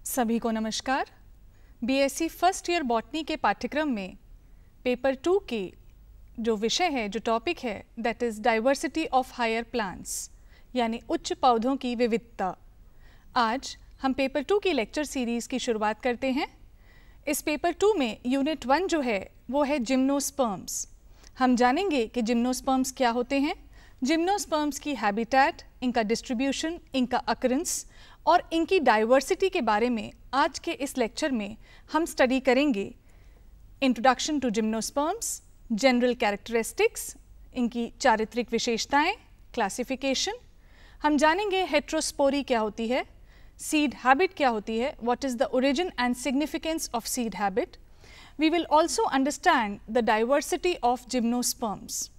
सभी को नमस्कार। बीएससी फर्स्ट ईयर बॉटनी के पाठ्यक्रम में पेपर 2 के जो विषय है, जो टॉपिक है, that is diversity of higher plants, यानी उच्च पौधों की विविधता। आज हम पेपर 2 की लेक्चर सीरीज़ की शुरुआत करते हैं। इस पेपर 2 में यूनिट 1 जो है वो है जिम्नोस्पर्म्स। हम जानेंगे कि जिम्नोस्पर्म्स क्या होते हैं, जिम्नोस्पर्म्स की हैबिटेट, इनका डिस्ट्रीब्यूशन, इनका अकरेंस और इनकी डाइवर्सिटी के बारे में आज के इस लेक्चर में हम स्टडी करेंगे। Introduction to gymnosperms, general characteristics, इनकी चारित्रिक विशेषताएं, क्लासिफिकेशन। हम जानेंगे हेट्रोस्पोरी क्या होती है, सीड हैबिट क्या होती है, what is the origin and significance of seed habit. We will also understand the diversity of gymnosperms.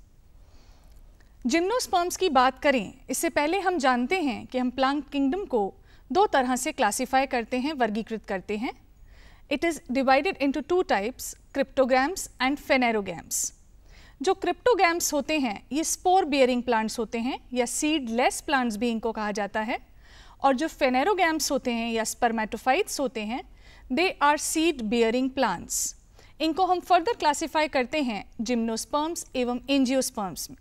Gymnosperms की बात करें इससे पहले हम जानते हैं कि हम प्लांट किंगडम को दो तरह से क्लासिफाई करते हैं, वर्गीकृत करते हैं। It is divided into two types, cryptogams and phanerogams. जो क्रिप्टोगैम्स होते हैं ये स्पोर बियरिंग प्लांट्स होते हैं या सीडलेस प्लांट्स भी इनको कहा जाता है, और जो फेनेरोगैम्स होते हैं या स्पर्मेटोफाइट्स होते हैं, they are seed bearing plants. इनको हम फर्दर क्लासिफाई करते हैं जिम्नोस्पर्म्स एवं एंजियोस्पर्म्स में।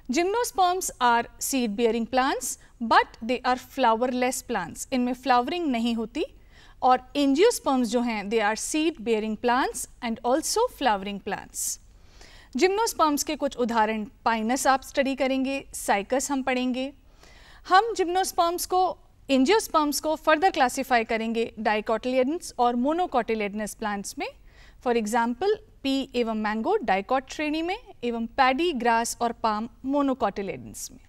Gymnosperms are seed bearing plants but they are flowerless plants, इनमें फ्लावरिंग नहीं होती। और एंजियोस्पर्म्स जो हैं they are seed bearing plants and also flowering plants. Gymnosperms के कुछ उदाहरण, पाइनस आप स्टडी करेंगे, साइकस हम पढ़ेंगे। हम जिम्नोस्पर्म्स को, एंजियोस्पर्म्स को फर्दर क्लासिफाई करेंगे डाइकोटिलेडन्स और मोनोकोटिलेडनस प्लांट्स में। फॉर एग्जाम्पल पी एवं मैंगो डाइकॉट श्रेणी में एवं पैडी, ग्रास और पाम मोनोकोटिलेडन्स में।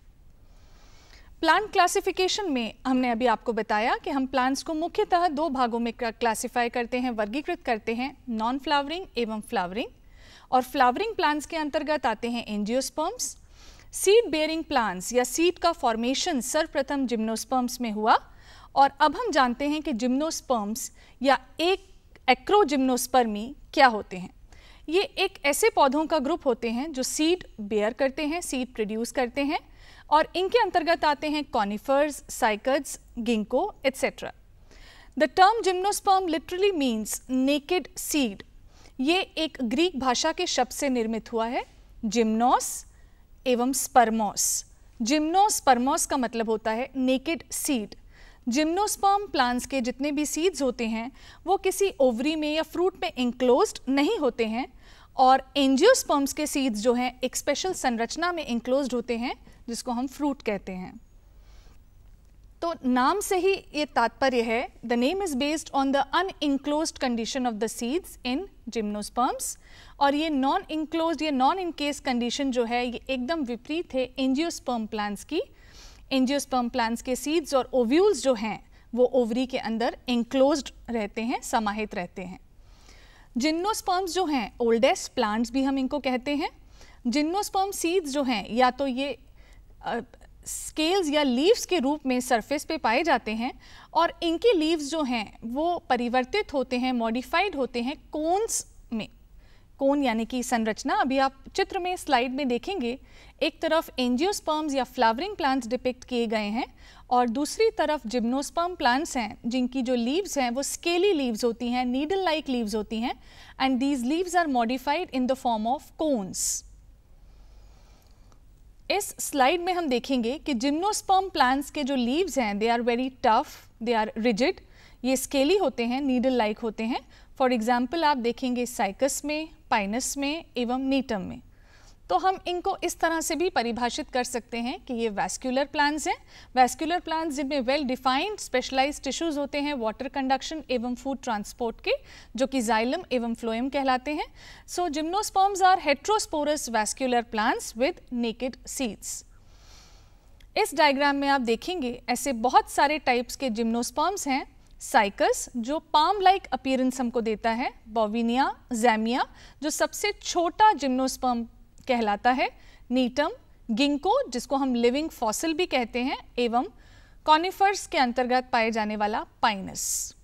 प्लांट क्लासिफिकेशन में हमने अभी आपको बताया कि हम प्लांट्स को मुख्यतः दो भागों में क्लासिफाई करते हैं, वर्गीकृत करते हैं, नॉन फ्लावरिंग एवं फ्लावरिंग। और फ्लावरिंग प्लांट्स के अंतर्गत आते हैं एंजियोस्पर्म्स। सीड बेयरिंग प्लांट्स या सीड का फॉर्मेशन सर्वप्रथम जिम्नोस्पर्म्स में हुआ। और अब हम जानते हैं कि जिम्नोस्पर्म्स या एक एक्रोजिम्नोस्पर्मी क्या होते हैं। ये एक ऐसे पौधों का ग्रुप होते हैं जो सीड बेयर करते हैं, सीड प्रोड्यूस करते हैं, और इनके अंतर्गत आते हैं conifers, cycads, ginkgo etcetera. The term gymnosperm literally means naked seed. ये एक ग्रीक भाषा के शब्द से निर्मित हुआ है, जिम्नोस एवं स्पर्मोस। जिम्नोस स्पर्मोस का मतलब होता है नेकेड सीड। जिम्नोस्पर्म प्लांट्स के जितने भी सीड्स होते हैं वो किसी ओवरी में या फ्रूट में इंक्लोज्ड नहीं होते हैं, और एंजियोस्पर्म्स के सीड्स जो हैं एक स्पेशल संरचना में इंक्लोज्ड होते हैं जिसको हम फ्रूट कहते हैं। तो नाम से ही ये तात्पर्य है, the name is based on the unenclosed condition of the seeds in gymnosperms. और ये नॉन इंक्लोज्ड या नॉन इनकेस कंडीशन जो है ये एकदम विपरीत है एंजियोस्पर्म प्लांट्स की। एंजियोस्पर्म प्लांट्स के सीड्स और ओव्यूल्स जो हैं वो ओवरी के अंदर इंक्लोज्ड रहते हैं, समाहित रहते हैं। जिम्नोस्पर्म्स जो हैं ओल्डेस्ट प्लांट्स भी हम इनको कहते हैं। जिम्नोस्पर्म सीड्स जो हैं या तो ये स्केल्स या लीव्स के रूप में सरफेस पे पाए जाते हैं, और इनके लीव्स जो हैं वो परिवर्तित होते हैं, मॉडिफाइड होते हैं कोन्स में। कोन यानी कि संरचना, अभी आप चित्र में स्लाइड में देखेंगे, एक तरफ एंजियोस्पर्म्स या फ्लावरिंग प्लांट्स डिपिक्ट किए गए हैं और दूसरी तरफ जिम्नोस्पर्म प्लांट्स हैं जिनकी जो लीव्स हैं वो स्केली लीव्स होती हैं, नीडल लाइक लीव्स होती हैं, and these leaves are modified in the form of cones. इस स्लाइड में हम देखेंगे कि जिम्नोस्पर्म प्लांट्स के जो लीव्स हैं they are very tough, they are rigid, ये स्केली होते हैं, नीडल लाइक होते हैं। फॉर एग्जाम्पल आप देखेंगे साइकस में, पाइनस में एवं नीटम में। तो हम इनको इस तरह से भी परिभाषित कर सकते हैं कि ये वैस्कुलर प्लांट्स हैं। वैस्कुलर प्लांट्स जिनमें वेल डिफाइंड स्पेशलाइज्ड टिश्यूज होते हैं वाटर कंडक्शन एवं फूड ट्रांसपोर्ट के, जो कि जाइलम एवं फ्लोएम कहलाते हैं। So gymnosperms are heterosporous vascular plants with naked seeds. इस डायग्राम में आप देखेंगे ऐसे बहुत सारे टाइप्स के जिम्नोस्पर्म्स हैं। साइकस जो पाम लाइक अपीयरेंस हमको देता है, बोविनिया, जैमिया जो सबसे छोटा जिम्नोस्पर्म कहलाता है, नीटम, गिंको जिसको हम लिविंग फॉसिल भी कहते हैं, एवं कॉनिफर्स के अंतर्गत पाए जाने वाला पाइनस।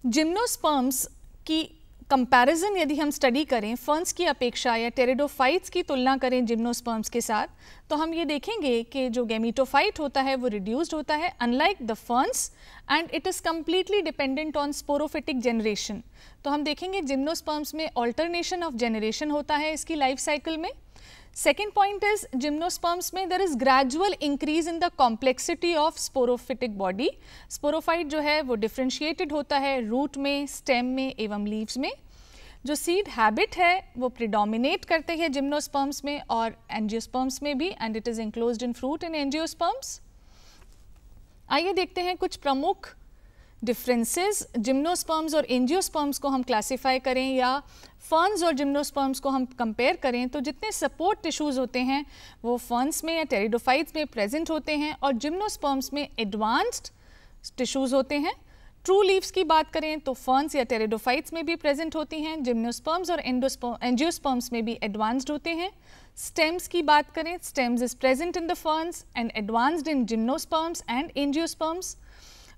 जिम्नोस्पर्म्स की कंपैरिजन यदि हम स्टडी करें फर्न्स की अपेक्षा या टेरिडोफाइट्स की तुलना करें जिम्नोस्पर्म्स के साथ, तो हम ये देखेंगे कि जो गैमीटोफाइट होता है वो रिड्यूस्ड होता है unlike the ferns, and it is completely dependent on sporophytic generation. तो हम देखेंगे जिम्नोस्पर्म्स में ऑल्टरनेशन ऑफ जनरेशन होता है इसकी लाइफ साइकिल में। सेकेंड पॉइंट इज जिम्नोस्पर्म्स में there is gradual increase in the complexity of sporophytic body. Sporophyte जो है वो डिफ्रेंशिएटेड होता है रूट में, स्टेम में एवं लीव्स में। जो सीड हैबिट है वो प्रिडोमिनेट करते हैं जिम्नोस्पर्म्स में और एंजियोस्पर्म्स में भी, and it is enclosed in fruit in angiosperms. आइए देखते हैं कुछ प्रमुख डिफरेंसेस जिम्नोस्पर्म्स और एंजियोस्पर्म्स को हम क्लासिफाई करें या फर्न्स और जिम्नोस्पर्म्स को हम कंपेयर करें, तो जितने सपोर्ट टिश्यूज़ होते हैं वो फर्न्स में या टेरिडोफाइट्स में प्रेजेंट होते हैं और जिम्नोस्पर्म्स में एडवांस्ड टिश्यूज़ होते हैं। ट्रू लीव्स की बात करें तो फर्न्स या टेरिडोफाइट्स में भी प्रेजेंट होती हैं, जिम्नोस्पर्म्स और एंजियोस्पर्म्स में भी एडवांस्ड होते हैं। स्टेम्स की बात करें, stems is present in the ferns and advanced in gymnosperms and angiosperms.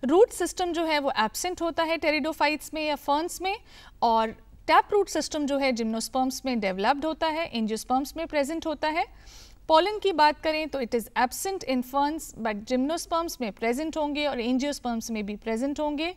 Root system जो है वो एब्सेंट होता है टेरिडोफाइट्स में या फर्न्स में, और टैप रूट सिस्टम जो है जिम्नोस्पर्म्स में डेवलप्ड होता है, एंजियोस्पर्म्स में प्रेजेंट होता है। पॉलन की बात करें तो it is absent in ferns but gymnosperms में प्रेजेंट होंगे और एंजियोस्पर्म्स में भी प्रेजेंट होंगे।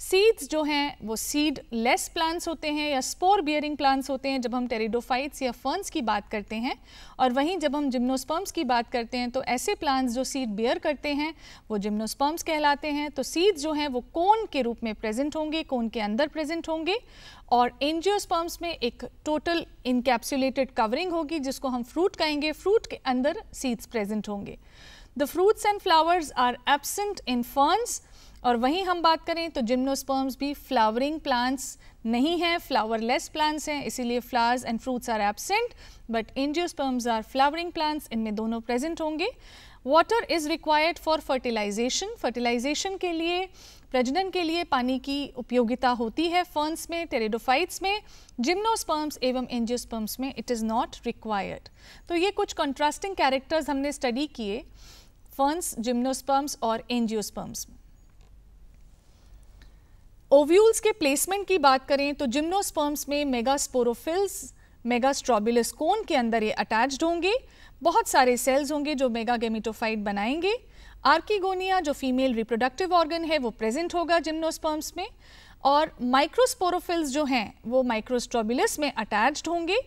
सीड्स जो हैं वो सीड लेस प्लांट्स होते हैं या स्पोर बियरिंग प्लांट्स होते हैं जब हम टेरिडोफाइट्स या फर्न्स की बात करते हैं, और वहीं जब हम जिम्नोस्पर्म्स की बात करते हैं तो ऐसे प्लांट्स जो सीड बियर करते हैं वो जिम्नोस्पर्म्स कहलाते हैं। तो सीड्स जो हैं वो कोन के रूप में प्रेजेंट होंगे, कोन के अंदर प्रेजेंट होंगे, और एंजियोस्पर्म्स में एक टोटल इनकैप्सुलेटेड कवरिंग होगी जिसको हम फ्रूट कहेंगे, फ्रूट के अंदर सीड्स प्रेजेंट होंगे। The fruits and flowers are absent in ferns, और वहीं हम बात करें तो जिम्नोस्पर्म्स भी फ्लावरिंग प्लांट्स नहीं हैं, फ्लावरलेस प्लांट्स हैं, इसीलिए flowers and fruits are absent, but angiosperms are flowering plants, इनमें दोनों प्रेजेंट होंगे। Water is required for fertilisation, fertilisation के लिए, प्रजनन के लिए पानी की उपयोगिता होती है फर्न्स में, टेरिडोफाइट्स में, जिम्नोस्पर्म्स एवं एंजियोस्पर्म्स में इट इज़ नॉट रिक्वायर्ड। तो ये कुछ कंट्रास्टिंग कैरेक्टर्स हमने स्टडी किए फर्न्स, जिम्नोस्पर्म्स और एंजियोस्पर्म्स में। ओव्यूल्स के प्लेसमेंट की बात करें तो जिम्नोस्पर्म्स में मेगास्पोरोफिल्स मेगास्ट्रोबुलस कोन के अंदर ये अटैच्ड होंगे, बहुत सारे सेल्स होंगे जो मेगागेमिटोफाइट बनाएंगे। आर्किगोनिया जो फीमेल रिप्रोडक्टिव ऑर्गन है वो प्रेजेंट होगा जिम्नोस्पर्म्स में, और माइक्रोस्पोरोफिल्स जो हैं वो माइक्रोस्ट्रोबुलस में अटैच्ड होंगे।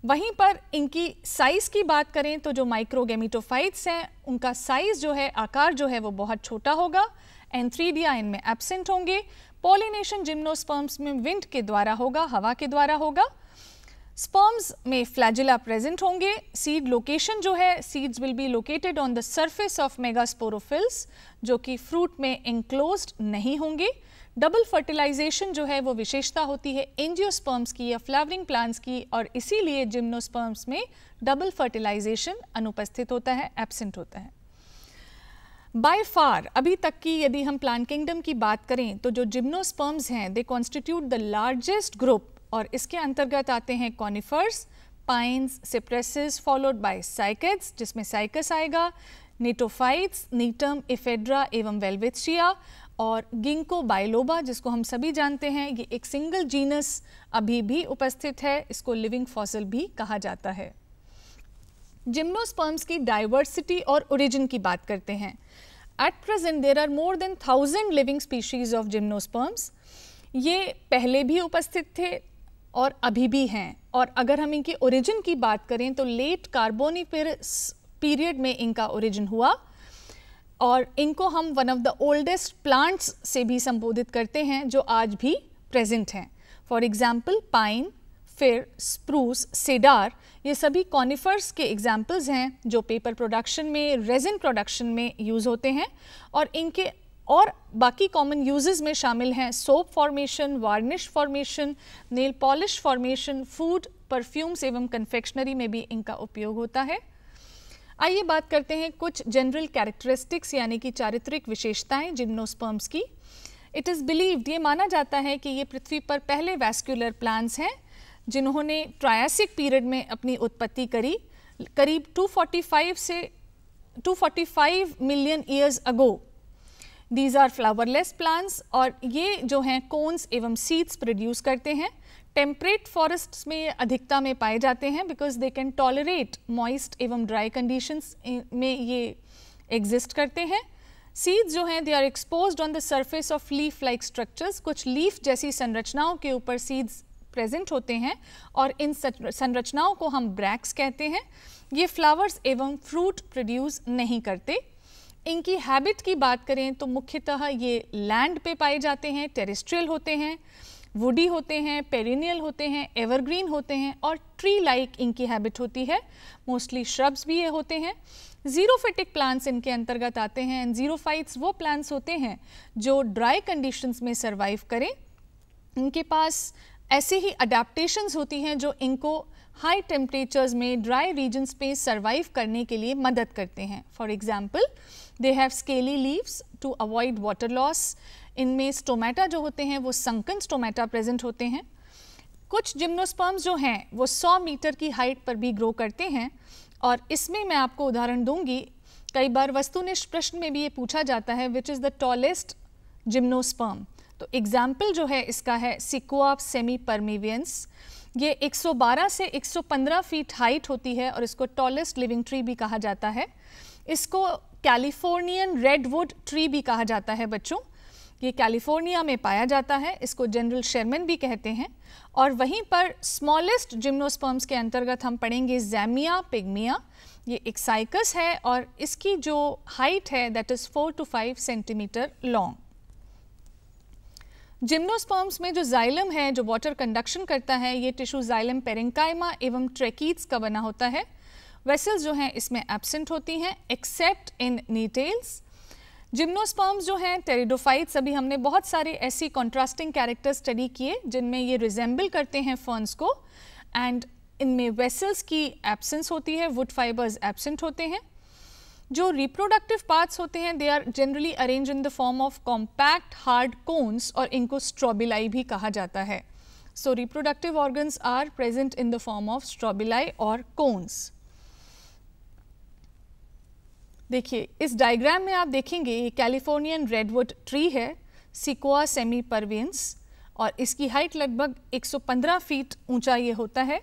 वहीं पर इनकी साइज़ की बात करें तो जो माइक्रोगेमिटोफाइट्स हैं उनका साइज़ जो है, आकार जो है वो बहुत छोटा होगा, एंथ्रीडिया इनमें एब्सेंट होंगे। पॉलिनेशन जिम्नोस्पर्म्स में विंड के द्वारा होगा, हवा के द्वारा होगा। स्पर्म्स में फ्लैजिला प्रेजेंट होंगे। सीड लोकेशन जो है, seeds will be located on the surface of megasporophylls जो कि फ्रूट में एंक्लोज्ड नहीं होंगे। डबल फर्टिलाइजेशन जो है वो विशेषता होती है एंजियोस्पर्म्स की या फ्लावरिंग प्लांट्स की, और इसीलिए जिम्नोस्पर्म्स में डबल फर्टिलाइजेशन अनुपस्थित होता है, एब्सेंट होता है। बाय फार अभी तक की यदि हम प्लांट किंगडम की बात करें तो जो जिम्नोस्पर्म्स हैं they constitute the largest group, और इसके अंतर्गत आते हैं conifers, pines, cypresses, followed by cycads जिसमें साइकस आएगा, नेटोफाइट्स, नीटम, इफेड्रा एवं वेल्वेटिया, और गिंको बाइलोबा जिसको हम सभी जानते हैं ये एक सिंगल जीनस अभी भी उपस्थित है, इसको लिविंग फॉसिल भी कहा जाता है। जिम्नोस्पर्म्स की डाइवर्सिटी और ओरिजिन की बात करते हैं। At present there are more than 1000 living species of gymnosperms. ये पहले भी उपस्थित थे और अभी भी हैं, और अगर हम इनकी ओरिजिन की बात करें तो लेट कार्बोनिफेरस पीरियड में इनका ओरिजिन हुआ, और इनको हम one of the oldest plants से भी संबोधित करते हैं जो आज भी प्रेजेंट हैं। फॉर एग्जाम्पल पाइन, फिर स्प्रूस, सेडार, ये सभी कॉनिफर्स के एग्जाम्पल्स हैं जो पेपर प्रोडक्शन में, रेजिन प्रोडक्शन में यूज़ होते हैं, और इनके और बाकी कॉमन यूजेस में शामिल हैं soap formation, varnish formation, nail polish formation, food, perfumes एवं कन्फेक्शनरी में भी इनका उपयोग होता है। आइए बात करते हैं कुछ जनरल कैरेक्टरिस्टिक्स यानी कि चारित्रिक विशेषताएं जिम्नोस्पर्म्स की। इट इज़ बिलीव्ड, ये माना जाता है कि ये पृथ्वी पर पहले वैस्कुलर प्लांट्स हैं जिन्होंने ट्रायसिक पीरियड में अपनी उत्पत्ति करी, करीब 245 million years ago. These are flowerless plants, और ये जो हैं कोन्स एवं सीड्स प्रोड्यूस करते हैं। टेम्परेट फॉरेस्ट्स में ये अधिकता में पाए जाते हैं because they can tolerate moist एवं ड्राई कंडीशंस में ये एग्जिस्ट करते हैं। सीड्स जो हैं they are exposed on the surface of leaf like structures, कुछ लीफ जैसी संरचनाओं के ऊपर सीड्स प्रेजेंट होते हैं और इन संरचनाओं को हम ब्रैक्स कहते हैं। ये फ्लावर्स एवं फ्रूट प्रोड्यूस नहीं करते। इनकी हैबिट की बात करें तो मुख्यतः ये लैंड पे पाए जाते हैं, टेरेस्ट्रियल होते हैं, वुडी होते हैं, पेरिनियल होते हैं, एवरग्रीन होते हैं और ट्री लाइक इनकी हैबिट होती है। मोस्टली श्रब्स भी ये होते हैं। जीरोफिटिक प्लांट्स इनके अंतर्गत आते हैं एंड जीरोफाइट्स वो प्लांट्स होते हैं जो ड्राई कंडीशंस में सरवाइव करें। इनके पास ऐसे ही अडेप्टेशंस होती हैं जो इनको हाई टेम्परेचर्स में ड्राई रीजन्स पे सरवाइव करने के लिए मदद करते हैं। For example they have scaly leaves to avoid water loss. इनमें स्टोमेटा जो होते हैं वो संकन स्टोमेटा प्रेजेंट होते हैं। कुछ जिम्नोस्पर्म्स जो हैं वो 100 मीटर की हाइट पर भी ग्रो करते हैं और इसमें मैं आपको उदाहरण दूंगी। कई बार वस्तुनिष्ठ प्रश्न में भी ये पूछा जाता है which is the tallest gymnosperm. तो एग्जाम्पल जो है इसका है सिक्वा सेमीपर्मेवियंस। ये 112 से 115 फीट हाइट होती है और इसको टॉलेस्ट लिविंग ट्री भी कहा जाता है। इसको कैलिफोर्नियन रेडवुड ट्री भी कहा जाता है बच्चों। ये कैलिफोर्निया में पाया जाता है, इसको जनरल शेरमन भी कहते हैं। और वहीं पर स्मॉलेस्ट जिम्नोस्पर्म्स के अंतर्गत हम पढ़ेंगे ज़ैमिया पिग्मिया। ये एक साइकस है और इसकी जो हाइट है that is 4 to 5 centimetre long. Gymnosperms में जो जाइलम है जो वाटर कंडक्शन करता है ये टिश्यू जाइलम पेरेंकाइमा एवं ट्रैकीड्स का बना होता है। वेसल्स जो हैं इसमें एब्सेंट होती हैं एक्सेप्ट इन नीटेल्स। जिम्नोस्पर्म्स जो हैं टेरिडोफाइट्स, अभी हमने बहुत सारे ऐसी कॉन्ट्रास्टिंग कैरेक्टर स्टडी किए जिनमें ये रिजेंबल करते हैं फर्न्स को एंड इनमें वेसल्स की एब्सेंस होती है, वुड फाइबर्स एब्सेंट होते हैं। जो रिप्रोडक्टिव पार्ट्स होते हैं they are generally arrange in the form of compact hard cones और इनको स्ट्रोबिलाई भी कहा जाता है। So reproductive organs are present in the form of strobili और कोन्स। देखिए इस डायग्राम में आप देखेंगे ये कैलिफोर्नियन रेडवुड ट्री है सिक्वा सेमीपर्वियंस और इसकी हाइट लगभग 115 फीट ऊंचा ये होता है।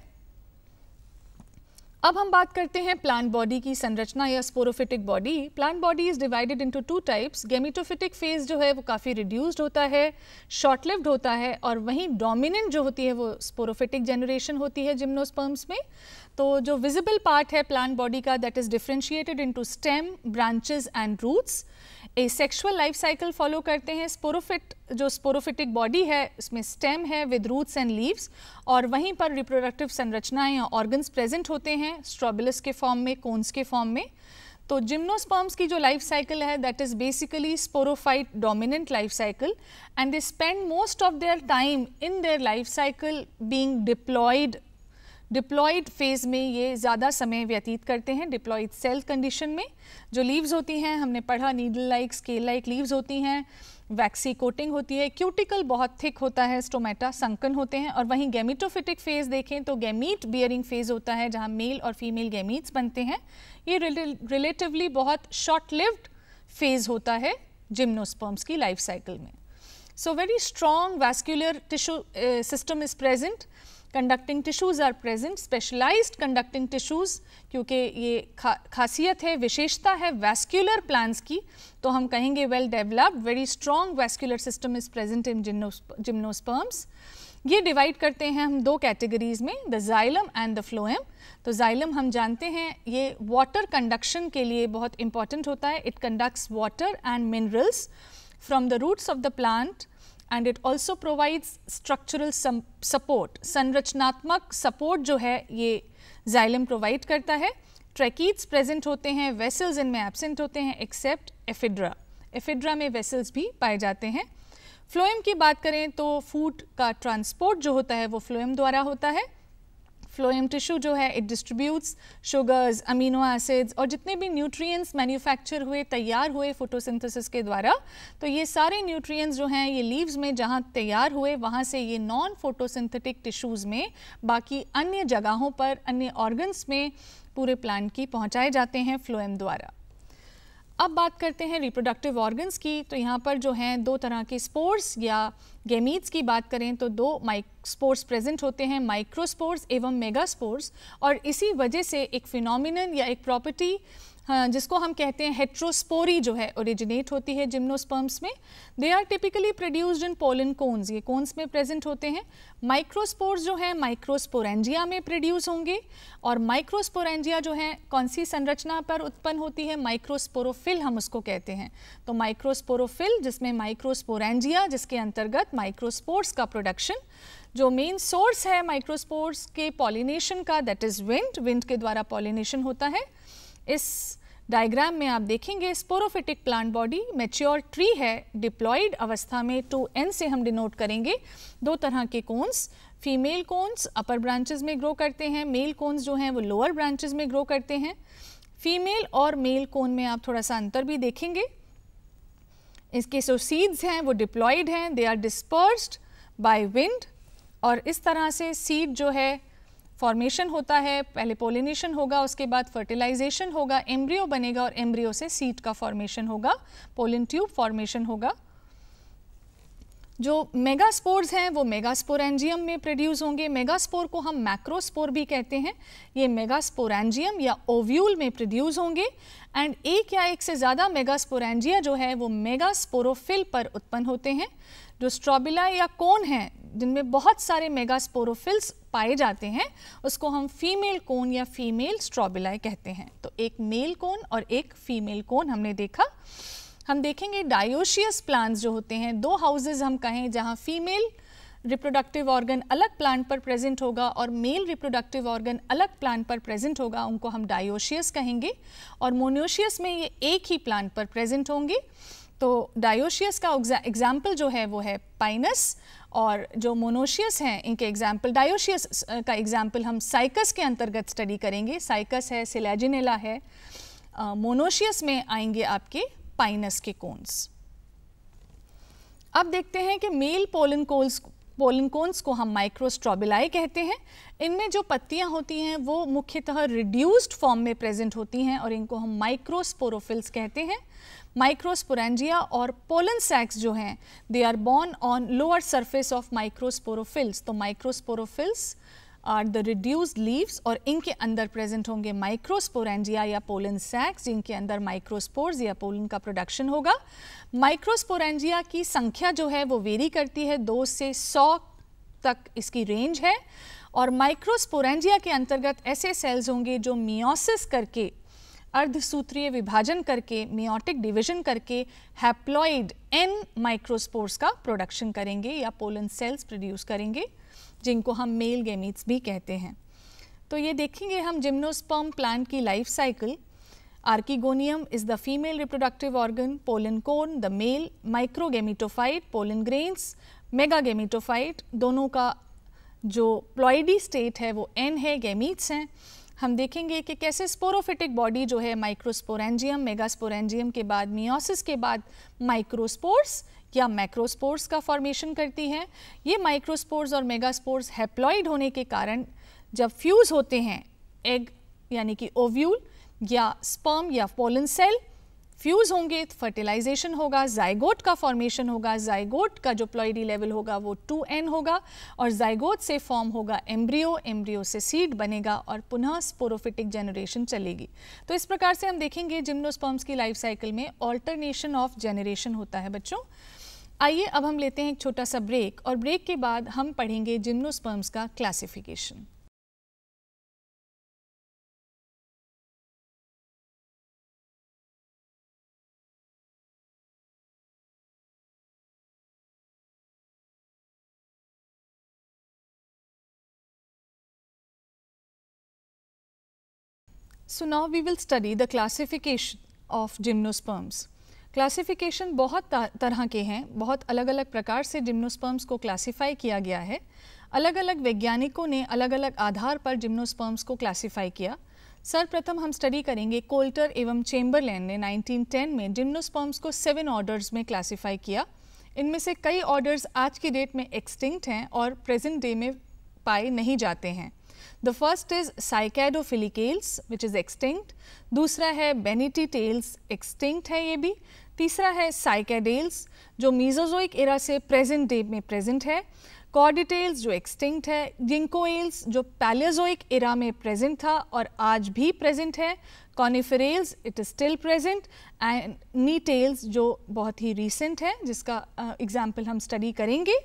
अब हम बात करते हैं प्लांट बॉडी की संरचना या sporophytic body. Plant body is divided into 2 types. Gametophytic phase जो है वो काफ़ी रिड्यूस्ड होता है, शॉर्ट लिव्ड होता है और वहीं डोमिनेंट जो होती है वो स्पोरोफिटिक जनरेशन होती है जिम्नोस्पर्म्स में। तो जो विजिबल पार्ट है प्लांट बॉडी का that is differentiated into stem, branches and roots. A sexual life cycle follow करते हैं। जो स्पोरोफिटिक बॉडी है इसमें स्टेम है विद रूट्स एंड लीव्स और वहीं पर रिप्रोडक्टिव संरचनाएं या ऑर्गन्स प्रेजेंट होते हैं स्ट्रोबिलस के फॉर्म में, कोन्स के फॉर्म में। तो जिम्नोस्पर्म्स की जो लाइफ साइकिल है that is basically sporophyte dominant life cycle and they spend most of their time in their life cycle being diploid phase में ये ज़्यादा समय व्यतीत करते हैं डिप्लॉयड सेल कंडीशन में। जो लीव्स होती हैं हमने पढ़ा needle like scale like leaves होती हैं, वैक्सी कोटिंग होती है, क्यूटिकल बहुत थिक होता है, स्टोमेटा संकन होते हैं। और वहीं गैमीटोफिटिक फेज देखें तो गैमीट बियरिंग फेज होता है जहां मेल और फीमेल गैमीट्स बनते हैं। ये रिलेटिवली बहुत शॉर्ट लिव्ड फेज होता है जिम्नोस्पर्म्स की लाइफ साइकिल में। So very strong vascular tissue system is present, conducting tissues are present, specialised conducting tissues, क्योंकि ये खासियत है, विशेषता है वैस्कुलर प्लांट्स की, तो हम कहेंगे well developed very strong vascular system is present in gymnosperms. ये डिवाइड करते हैं हम 2 कैटेगरीज में, the xylem and the phloem. तो जाइलम हम जानते हैं ये वाटर कंडक्शन के लिए बहुत इंपॉर्टेंट होता है। It conducts water and minerals from the roots of the plant and it also provides structural support, संरचनात्मक सपोर्ट जो है ये जाइलम प्रोवाइड करता है। ट्रैकीड्स प्रेजेंट होते हैं, वेसल्स इनमें एब्सेंट होते हैं एक्सेप्ट एफिड्रा। एफिड्रा में वेसल्स भी पाए जाते हैं। फ्लोएम की बात करें तो फूड का ट्रांसपोर्ट जो होता है वो फ्लोएम द्वारा होता है। फ्लोएम टिश्यू जो है it distributes sugars, amino acids और जितने भी न्यूट्रिएंट्स मैन्युफैक्चर हुए, तैयार हुए फोटोसिंथेसिस के द्वारा, तो ये सारे न्यूट्रिएंट्स जो हैं ये लीव्स में जहाँ तैयार हुए वहाँ से ये नॉन फोटोसिंथेटिक टिश्यूज़ में बाकी अन्य जगहों पर, अन्य ऑर्गन्स में पूरे प्लांट की पहुँचाए जाते हैं फ्लोएम द्वारा। अब बात करते हैं रिप्रोडक्टिव ऑर्गन्स की। तो यहाँ पर जो हैं दो तरह के स्पोर्स या गैमीट्स की बात करें तो दो स्पोर्स प्रेजेंट होते हैं, माइक्रोस्पोर्स एवं मेगास्पोर्स। और इसी वजह से एक फिनोमिनन या एक प्रॉपर्टी जिसको हम कहते हैं हेट्रोस्पोरी जो है ओरिजिनेट होती है जिम्नोस्पर्म्स में। They are typically produced in pollen cones, ये कोन्स में प्रेजेंट होते हैं। माइक्रोस्पोर्स जो है माइक्रोस्पोरेंजिया में प्रोड्यूस होंगे। और माइक्रोस्पोरेंजिया जो है कौन सी संरचना पर उत्पन्न होती है, माइक्रोस्पोरोफिल हम उसको कहते हैं। तो माइक्रोस्पोरोफिल जिसमें माइक्रोस्पोरेंजिया, जिसके अंतर्गत माइक्रोस्पोर्स का प्रोडक्शन, जो मेन सोर्स है माइक्रोस्पोर्स के पॉलिनेशन का, दैट इज विंड, विंड के द्वारा पॉलिनेशन होता है। इस डायग्राम में आप देखेंगे sporophytic plant body, mature tree है, डिप्लॉयड अवस्था में 2n से हम डिनोट करेंगे। दो तरह के कोन्स, फीमेल कोन्स अपर ब्रांचेस में ग्रो करते हैं, मेल कोन्स जो हैं वो लोअर ब्रांचेस में ग्रो करते हैं। फीमेल और मेल कोन में आप थोड़ा सा अंतर भी देखेंगे। इसके जो सीड्स हैं वो डिप्लॉयड हैं, they are dispersed by wind. और इस तरह से सीड जो है फॉर्मेशन होता है, पहले पोलिनेशन होगा, उसके बाद फर्टिलाइजेशन होगा, एम्ब्रियो बनेगा और एम्ब्रियो से सीड का फॉर्मेशन होगा, पोलन ट्यूब फॉर्मेशन होगा। जो मेगास्पोर्स हैं वो मेगास्पोरेंजियम में प्रोड्यूस होंगे। मेगास्पोर को हम मैक्रोस्पोर भी कहते हैं। ये मेगास्पोरेंजियम या ओव्यूल में प्रोड्यूस होंगे। एंड एक या एक से ज़्यादा मेगास्पोरेंजिया जो है वो मेगास्पोरोफिल पर उत्पन्न होते हैं। जो स्ट्रोबिला या कोन हैं जिनमें बहुत सारे मेगास्पोरोफिल्स पाए जाते हैं, उसको हम फीमेल कोन या फीमेल स्ट्रोबिलाए कहते हैं। तो एक मेल कोन और एक फीमेल कोन हमने देखा। हम देखेंगे डायोशियस प्लांट्स जो होते हैं, दो हाउसेज हम कहें जहां फीमेल रिप्रोडक्टिव ऑर्गन अलग प्लांट पर प्रेजेंट होगा और मेल रिप्रोडक्टिव ऑर्गन अलग प्लांट पर प्रेजेंट होगा, उनको हम डायोशियस कहेंगे। और मोनोशियस में ये एक ही प्लांट पर प्रेजेंट होंगे। तो डायोशियस का एग्जाम्पल जो है वो है पाइनस, और जो मोनोशियस हैं इनके एग्जाम्पल, डायोशियस का एग्जाम्पल हम साइकस के अंतर्गत स्टडी करेंगे। साइकस है, सिलेजिनेला है। मोनोशियस में आएंगे आपके पाइनस के कोन्स। अब देखते हैं कि मेल पोलन कोन्स को हम माइक्रोस्ट्रोबिलाई कहते हैं। इनमें जो पत्तियां होती हैं वो मुख्यतः रिड्यूस्ड फॉर्म में प्रेजेंट होती हैं और इनको हम माइक्रोस्पोरोफिल्स कहते हैं। माइक्रोस्पोरेंजिया और पोलन सैक्स जो हैं they are borne on lower surface of microsporophylls. तो microsporophylls are the reduced leaves और इनके अंदर प्रेजेंट होंगे माइक्रोस्पोरेंजिया या पोलन सैक्स, जिनके अंदर माइक्रोस्पोर्स या पोलन का प्रोडक्शन होगा। माइक्रोस्पोरेंजिया की संख्या जो है वो वेरी करती है, 2 से 100 तक इसकी रेंज है। और माइक्रोस्पोरेंजिया के अंतर्गत ऐसे सेल्स होंगे जो मियोसिस करके, अर्धसूत्रीय विभाजन करके, मियोटिक डिवीजन करके हैप्लॉइड n माइक्रोस्पोर्स का प्रोडक्शन करेंगे या पोलन सेल्स प्रोड्यूस करेंगे, जिनको हम मेल गैमीट्स भी कहते हैं। तो ये देखेंगे हम जिम्नोस्पर्म प्लांट की life cycle. Archegonium is the female reproductive organ, pollen cone the male, microgametophyte, pollen grains, megagametophyte. दोनों का जो प्लॉइडी स्टेट है वो n है, गैमीट्स हैं। हम देखेंगे कि कैसे स्पोरोफिटिक बॉडी जो है माइक्रोस्पोरेंजियम, मेगास्पोरेंजियम के बाद मियोसिस के बाद माइक्रोस्पोर्स या मैक्रोस्पोर्स का फॉर्मेशन करती है। ये माइक्रोस्पोर्स और मेगास्पोर्स हैप्लॉइड होने के कारण जब फ्यूज होते हैं एग यानी कि ओव्यूल या स्पर्म या पोलन सेल फ्यूज होंगे तो फर्टिलाइजेशन होगा, जाइगोट का फॉर्मेशन होगा। जाइगोट का जो प्लॉइडी लेवल होगा वो 2n होगा और जाइगोट से फॉर्म होगा एम्ब्रियो, एम्ब्रियो से सीड बनेगा और पुनः स्पोरोफिटिक जनरेशन चलेगी। तो इस प्रकार से हम देखेंगे जिम्नोस्पर्म्स की लाइफ साइकिल में ऑल्टरनेशन ऑफ जनरेशन होता है बच्चों। आइए अब हम लेते हैं एक छोटा सा ब्रेक और ब्रेक के बाद हम पढ़ेंगे जिम्नोस्पर्म्स का classification. So now we will study the classification of gymnosperms. Classification बहुत तरह के हैं, बहुत अलग अलग प्रकार से जिम्नोस्पर्म्स को क्लासिफाई किया गया है। अलग अलग वैज्ञानिकों ने अलग अलग आधार पर जिम्नोस्पर्म्स को क्लासिफाई किया। सर्वप्रथम हम स्टडी करेंगे कोल्टर एवं चेम्बरलेन ने 1910 में जिम्नोस्पर्म्स को 7 ऑर्डर्स में क्लासिफाई किया। इनमें से कई ऑर्डर्स आज की डेट में एक्सटिंक्ट हैं और प्रेजेंट डे में पाए नहीं जाते हैं। The first is cycadofilicales which is extinct, दूसरा है बेनिटीटेल्स, एक्सटिंक्ट है ये भी, तीसरा है साइकैडेल्स जो मीजोजोइक एरा से प्रेजेंट डे में प्रेजेंट है, कॉर्डिटेल्स जो एक्सटिंक्ट है, जिंकोएल्स जो पैलियोजोइक एरा में प्रेजेंट था और आज भी प्रेजेंट है, coniferales it is still present, and gnetales जो बहुत ही रीसेंट है जिसका एग्जाम्पल हम स्टडी करेंगे।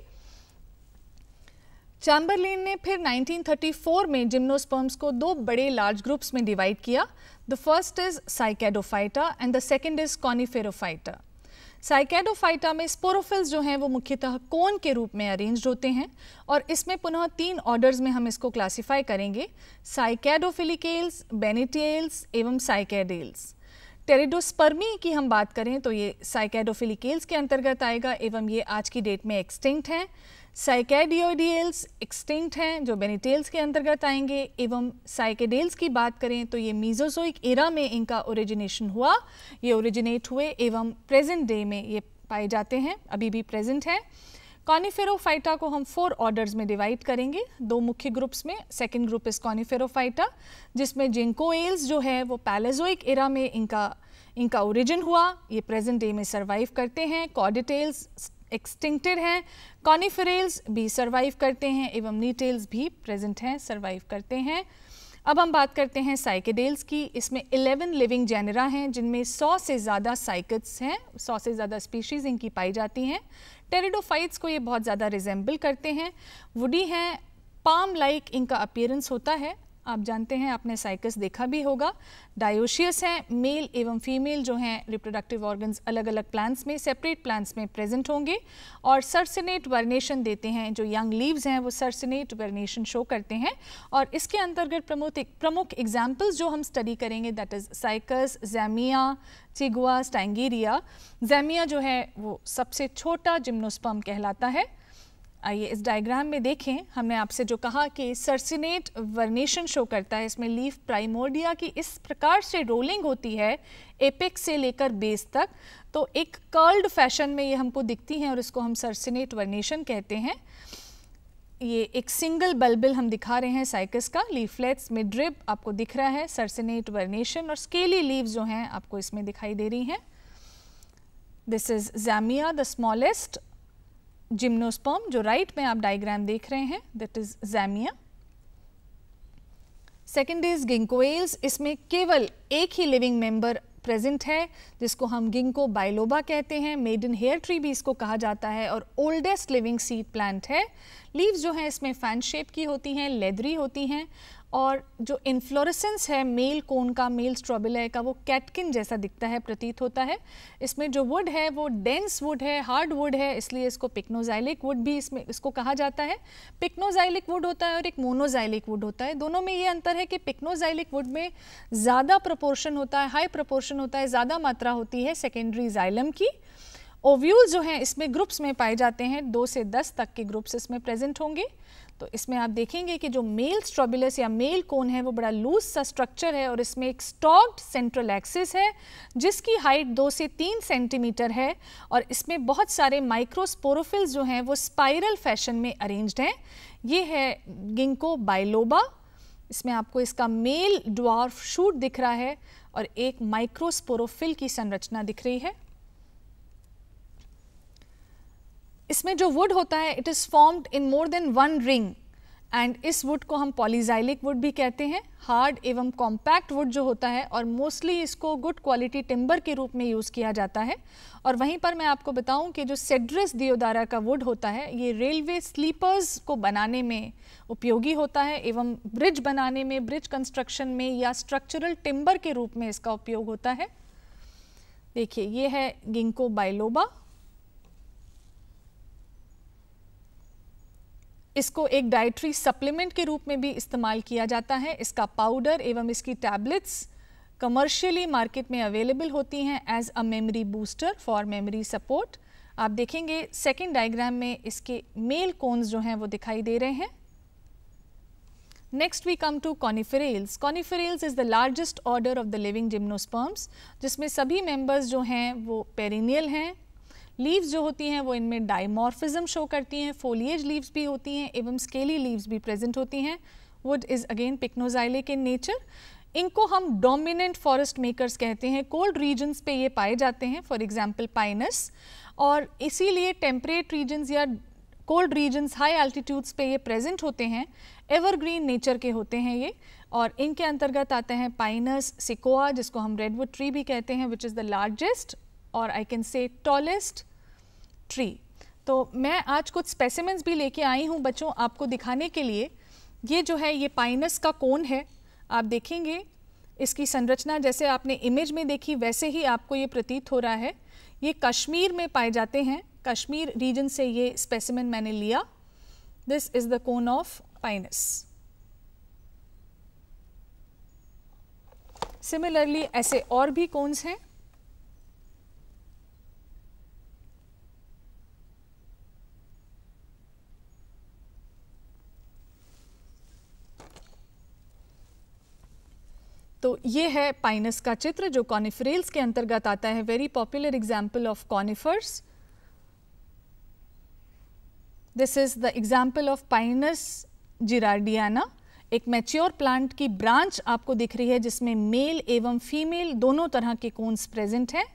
चैम्बरलेन ने फिर 1934 में जिम्नोस्पर्म्स को दो बड़े लार्ज ग्रुप्स में डिवाइड किया। The first is cycadophyta and the second is coniferophyta. Cycadophyta में स्पोरोफिल्स जो हैं वो मुख्यतः कोन के रूप में अरेंज्ड होते हैं और इसमें पुनः 3 ऑर्डर्स में हम इसको क्लासिफाई करेंगे, साइकैडोफिलिकेल्स, बेनिटेल्स एवं साइकैडेल्स। टेरिडोस्पर्मी की हम बात करें तो ये साइकैडोफिलिकेल्स के अंतर्गत आएगा एवं ये आज की डेट में एक्सटिंक्ट हैं। साइकैडियोडियल्स एक्सटिंक्ट हैं जो बेनिटेल्स के अंतर्गत आएंगे, एवं साइकेडेल्स की बात करें तो ये मीजोजोइक एरा में इनका ओरिजिनेशन हुआ, ये ओरिजिनेट हुए एवं प्रेजेंट डे में ये पाए जाते हैं, अभी भी प्रेजेंट हैं। कॉनिफेरोफाइटा को हम 4 ऑर्डर्स में डिवाइड करेंगे, 2 मुख्य ग्रुप्स में। सेकेंड ग्रुप इज कॉनिफेरोफाइटा जिसमें जिंकोएल्स जो है वो पैलेजोइक एरा में इनका ओरिजिन हुआ, ये प्रेजेंट डे में सर्वाइव करते हैं। कॉर्डिटेल्स एक्सटिंक्टेड हैं, कॉनिफेरेल्स भी सर्वाइव करते हैं एवं नीटेल्स भी प्रेजेंट हैं, सर्वाइव करते हैं। अब हम बात करते हैं साइकेडेल्स की। इसमें 11 लिविंग जेनेरा हैं जिनमें 100 से ज़्यादा साइकट्स हैं, 100 से ज़्यादा स्पीशीज़ इनकी पाई जाती हैं। टेरिडोफाइट्स को ये बहुत ज़्यादा रिजेंबल करते हैं, वुडी हैं, पाम लाइक इनका अपीयरेंस होता है। आप जानते हैं, आपने साइकस देखा भी होगा। डायोशियस हैं, मेल एवं फीमेल जो हैं रिप्रोडक्टिव ऑर्गन्स अलग अलग प्लांट्स में, सेपरेट प्लांट्स में प्रेजेंट होंगे और सर्सिनेट वर्नेशन देते हैं। जो यंग लीव्स हैं वो सर्सिनेट वर्नेशन शो करते हैं और इसके अंतर्गत प्रमुख एग्जाम्पल्स जो हम स्टडी करेंगे दैट इज साइकस, ज़ैमिया, चिगुआ, स्टैंगीरिया। ज़ैमिया जो है वो सबसे छोटा जिम्नोस्पर्म कहलाता है। आइए इस डायग्राम में देखें, हमने आपसे जो कहा कि सर्सिनेट वर्नेशन शो करता है, इसमें लीफ प्राइमोर्डिया की इस प्रकार से रोलिंग होती है एपेक्स से लेकर बेस तक, तो एक कर्ल्ड फैशन में ये हमको दिखती हैं और इसको हम सर्सिनेट वर्नेशन कहते हैं। ये एक सिंगल बल्बिल हम दिखा रहे हैं साइकस का, लीफलेट्स में ड्रिप आपको दिख रहा है, सर्सिनेट वर्नेशन, और स्केली लीव्स जो हैं आपको इसमें दिखाई दे रही हैं। This is zamia the smallest gymnosperm, जो राइट में आप डायग्राम देख रहे हैं, that is zamia. Second is ginkgoales, इसमें केवल एक ही लिविंग मेंबर प्रेजेंट है जिसको हम गिंको बाइलोबा कहते हैं, मेडन हेयर ट्री भी इसको कहा जाता है और ओल्डेस्ट लिविंग सीड प्लांट है। लीव्स जो हैं इसमें फैन शेप की होती हैं, लेदरी होती हैं और जो इन्फ्लोरेसेंस है मेल कोन का, मेल स्ट्रोबिलाई का, वो कैटकिन जैसा दिखता है, प्रतीत होता है। इसमें जो वुड है वो डेंस वुड है, हार्ड वुड है, इसलिए इसको पिक्नोजाइलिक वुड भी इसको कहा जाता है। पिक्नोजाइलिक वुड होता है और एक मोनोजाइलिक वुड होता है। दोनों में ये अंतर है कि पिक्नोजाइलिक वुड में ज़्यादा प्रोपोर्शन होता है, हाई प्रोपोर्शन होता है, ज़्यादा मात्रा होती है सेकेंडरी जाइलम की। ओव्यूल्स जो हैं इसमें ग्रुप्स में पाए जाते हैं, 2 से 10 तक के ग्रुप्स इसमें प्रेजेंट होंगे। तो इसमें आप देखेंगे कि जो मेल स्ट्रोबिलस या मेल कोन है वो बड़ा लूज सा स्ट्रक्चर है और इसमें एक स्टॉक्ड सेंट्रल एक्सिस है जिसकी हाइट 2 से 3 सेंटीमीटर है और इसमें बहुत सारे माइक्रोस्पोरोफिल्स जो हैं वो स्पाइरल फैशन में अरेंज्ड हैं। ये है गिंको बाइलोबा, इसमें आपको इसका मेल ड्वार्फ शूट दिख रहा है और एक माइक्रोस्पोरोफिल की संरचना दिख रही है। इसमें जो वुड होता है it is formed in more than 1 ring and इस वुड को हम पॉलीजाइलिक वुड भी कहते हैं। हार्ड एवं कॉम्पैक्ट वुड जो होता है और मोस्टली इसको गुड क्वालिटी टिम्बर के रूप में यूज़ किया जाता है। और वहीं पर मैं आपको बताऊं कि जो सेड्रस दियोदारा का वुड होता है ये रेलवे स्लीपर्स को बनाने में उपयोगी होता है एवं ब्रिज बनाने में, ब्रिज कंस्ट्रक्शन में या स्ट्रक्चरल टिम्बर के रूप में इसका उपयोग होता है। देखिए ये है गिंको बाइलोबा, इसको एक डाइटरी सप्लीमेंट के रूप में भी इस्तेमाल किया जाता है। इसका पाउडर एवं इसकी टैबलेट्स कमर्शियली मार्केट में अवेलेबल होती हैं as a memory booster for memory support. आप देखेंगे सेकेंड डायग्राम में इसके मेल कोन्स जो हैं वो दिखाई दे रहे हैं। Next we come to coniferales. Coniferales is the largest order of the living gymnosperms जिसमें सभी मेंबर्स जो हैं वो पेरिनियल हैं। लीव्स जो होती हैं वो इनमें डाइमॉर्फिज्म शो करती हैं, फोलिएज लीव्स भी होती हैं एवं स्केली लीव्स भी प्रेजेंट होती हैं। Wood is again pycnoxylic in nature. इनको हम डोमिनेंट फॉरेस्ट मेकर्स कहते हैं। कोल्ड रीजन्स पे ये पाए जाते हैं, फॉर एग्जांपल पाइनस, और इसीलिए टेम्परेट रीजन्स या कोल्ड रीजन्स, हाई एल्टीट्यूड्स पे ये प्रेजेंट होते हैं। एवरग्रीन नेचर के होते हैं ये, और इनके अंतर्गत आते हैं पाइनस, सिकोआ, जिसको हम रेडवुड ट्री भी कहते हैं, विच इज़ द लार्जेस्ट और I can say tallest tree. तो मैं आज कुछ स्पेसिमेंस भी लेके आई हूँ बच्चों आपको दिखाने के लिए। ये जो है ये पाइनस का कोन है, आप देखेंगे इसकी संरचना जैसे आपने इमेज में देखी वैसे ही आपको ये प्रतीत हो रहा है। ये कश्मीर में पाए जाते हैं, कश्मीर रीजन से ये स्पेसिमेन मैंने लिया। This is the cone of Pinus. Similarly ऐसे और भी कोन्स हैं। तो ये है पाइनस का चित्र जो कॉनिफरेल्स के अंतर्गत आता है। Very popular example of conifers. This is the example of pinus gerardiana. एक मैच्योर प्लांट की ब्रांच आपको दिख रही है जिसमें मेल एवं फीमेल दोनों तरह के कोन्स प्रेजेंट हैं,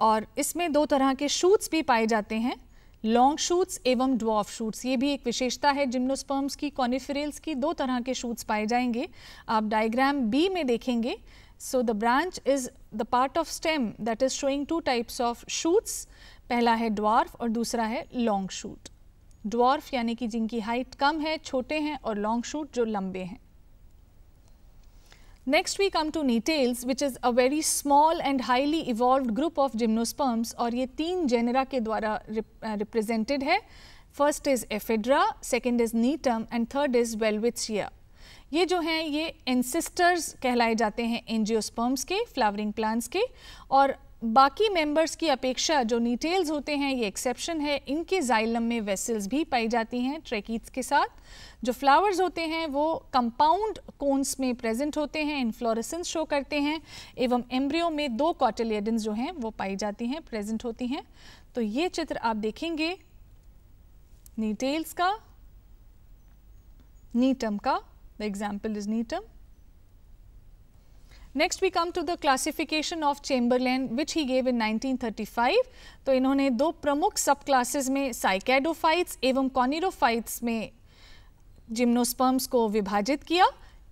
और इसमें दो तरह के शूट्स भी पाए जाते हैं, लॉन्ग शूट्स एवं ड्वार्फ शूट्स। ये भी एक विशेषता है जिम्नोस्पर्म्स की, कॉनिफरेल्स की। दो तरह के शूट्स पाए जाएंगे, आप डायग्राम बी में देखेंगे। So the branch is the part of stem that is showing two types of shoots. पहला है ड्वार्फ और दूसरा है लॉन्ग शूट। ड्वार्फ यानी कि जिनकी हाइट कम है, छोटे हैं, और लॉन्ग शूट जो लंबे हैं। Next we come to gnetales which is a very small and highly evolved group of gymnosperms, और ये 3 जेनेरा के द्वारा रिप्रेजेंटेड है। First is ephedra, second is gnetum and third is welwitschia. ये जो हैं ये एंसेस्टर्स कहलाए जाते हैं एंजियोस्पर्म्स के, फ्लावरिंग प्लांट्स के, और बाकी मेंबर्स की अपेक्षा जो नीटेल्स होते हैं ये एक्सेप्शन है। इनके जाइलम में वेसल्स भी पाई जाती हैं ट्रैकीट्स के साथ। जो फ्लावर्स होते हैं वो कंपाउंड कोन्स में प्रेजेंट होते हैं, इन्फ्लोरेसेंस शो करते हैं, एवं एम्ब्रियो में 2 कॉटिलियडेंस जो हैं वो पाई जाती हैं, प्रेजेंट होती हैं। तो ये चित्र आप देखेंगे नीटेल्स का, नीटम का। The example is Gnetum. Next we come to the classification of Chamberlain which he gave in 1935। तो इन्होंने 2 प्रमुख सब क्लासेस में साइकेडोफाइट्स एवं कॉनिरोफाइट्स में जिम्नोस्पर्म्स को विभाजित किया।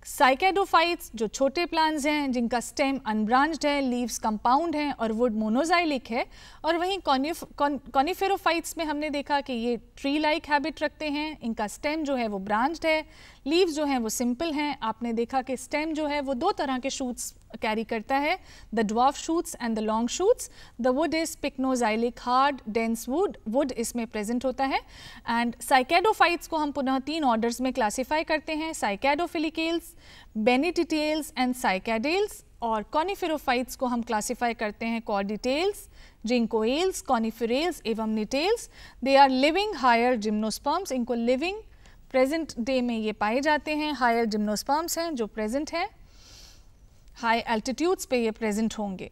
साइकेडोफाइट्स जो छोटे प्लांट्स हैं जिनका स्टेम अनब्रांच्ड है, लीव्स कंपाउंड हैं और वुड मोनोजाइलिक है, और वहीं कॉनिफेरोफाइट्स में हमने देखा कि ये ट्री लाइक हैबिट रखते हैं, इनका स्टेम जो है वो ब्रांच्ड है, लीव्स जो हैं वो सिंपल हैं। आपने देखा कि स्टेम जो है वो 2 तरह के शूट्स कैरी करता है, the dwarf shoots and the long shoots. The wood is pycnoxylic, hard dense wood इसमें प्रेजेंट होता है। एंड साइकेडोफाइट्स को हम पुनः 3 ऑर्डर्स में क्लासीफाई करते हैं, साइकेडोफिलिकेल्स, बेनिटिटेल्स एंड साइकेडेल्स, और कॉनिफेरोफाइट्स को हम क्लासीफाई करते हैं कॉर्डिटेल्स, जिंकोएल्स, कॉनिफेरेल्स एवं gnetales. They are living higher gymnosperms. इनको लिविंग प्रेजेंट डे में ये पाए जाते हैं, हायर जिम्नोस्पर्म्स हैं जो प्रेजेंट हैं, हाई एल्टीट्यूड्स पे ये प्रेजेंट होंगे।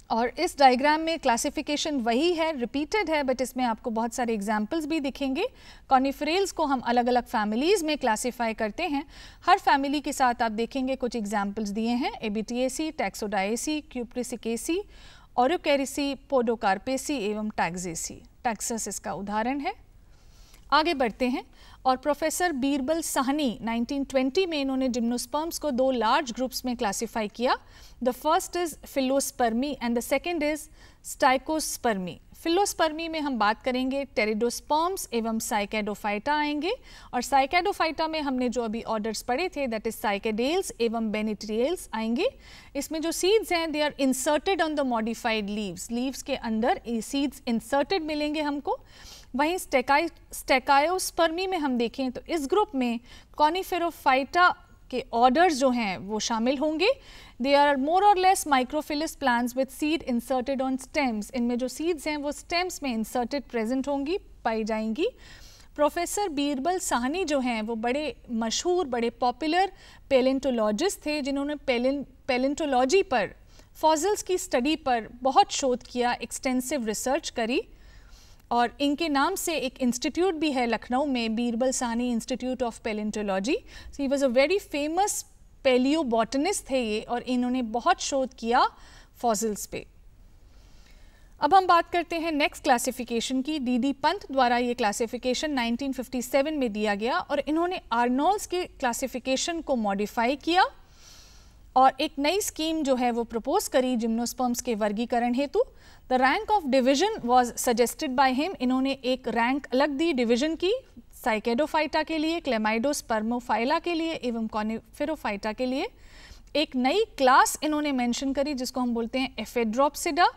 और इस डायग्राम में क्लासिफिकेशन वही है, रिपीटेड है, बट इसमें आपको बहुत सारे एग्जाम्पल्स भी दिखेंगे। कॉनिफरेल्स को हम अलग अलग फैमिलीज़ में क्लासीफाई करते हैं। हर फैमिली के साथ आप देखेंगे कुछ एग्जाम्पल्स दिए हैं, एबिटिएसी, टैक्सोडाएसी, क्यूप्रिसिकेसी, ओरोकेरिसी, पोडोकार्पेसी एवं टैक्सेसी। टैक्सस इसका उदाहरण है। आगे बढ़ते हैं, और प्रोफेसर बीरबल साहनी 1920 में इन्होंने जिम्नोस्पर्म्स को 2 लार्ज ग्रुप्स में क्लासीफाई किया। The first is phyllospermae and the second is stachyospermae. Phyllospermae में हम बात करेंगे टेरिडोस्पर्म्स एवं साइकेडोफाइटा आएंगे, और साइकेडोफाइटा में हमने जो अभी ऑर्डर्स पढ़े थे दैट इज साइकेडेल्स एवं बेनिट्रियल्स आएंगे। इसमें जो सीड्स हैं they are inserted on the modified leaves, leaves के अंदर सीड्स इंसर्टेड मिलेंगे हमको। वहीं स्टेकायोस्पर्मी में हम देखें तो इस ग्रुप में कॉनिफेरोफाइटा के ऑर्डर्स जो हैं वो शामिल होंगे। दे आर मोर और less microphyllous plants with seed inserted on stems. इनमें जो सीड्स हैं वो स्टेम्स में इंसर्टेड प्रेजेंट होंगी, पाई जाएंगी। प्रोफेसर बीरबल साहनी जो हैं वो बड़े मशहूर, बड़े पॉपुलर पेलेंटोलॉजिस्ट थे जिन्होंने पेलेंटोलॉजी पर, फॉसिल्स की स्टडी पर बहुत शोध किया, एक्सटेंसिव रिसर्च करी। और इनके नाम से एक इंस्टीट्यूट भी है लखनऊ में, Birbal Sahni Institute of Palaeontology. So he was a very famous palaeobotanist थे ये, और इन्होंने बहुत शोध किया फॉसिल्स पे। अब हम बात करते हैं नेक्स्ट क्लासिफिकेशन की। डी पंत द्वारा ये क्लासिफिकेशन 1957 में दिया गया, और इन्होंने आर्नोल्ड्स के क्लासिफिकेशन को मॉडिफाई किया और एक नई स्कीम जो है वो प्रपोज करी जिम्नोस्पर्म्स के वर्गीकरण हेतु। The rank of division was suggested by him. इन्होंने एक रैंक अलग दी डिवीजन की, साइकेडोफाइटा के लिए, क्लेमाइडोस्पर्मोफाइला के लिए एवं कॉनिफेरोफाइटा के लिए। एक नई क्लास इन्होंने मेंशन करी जिसको हम बोलते हैं एफिड्रोप्सिडा,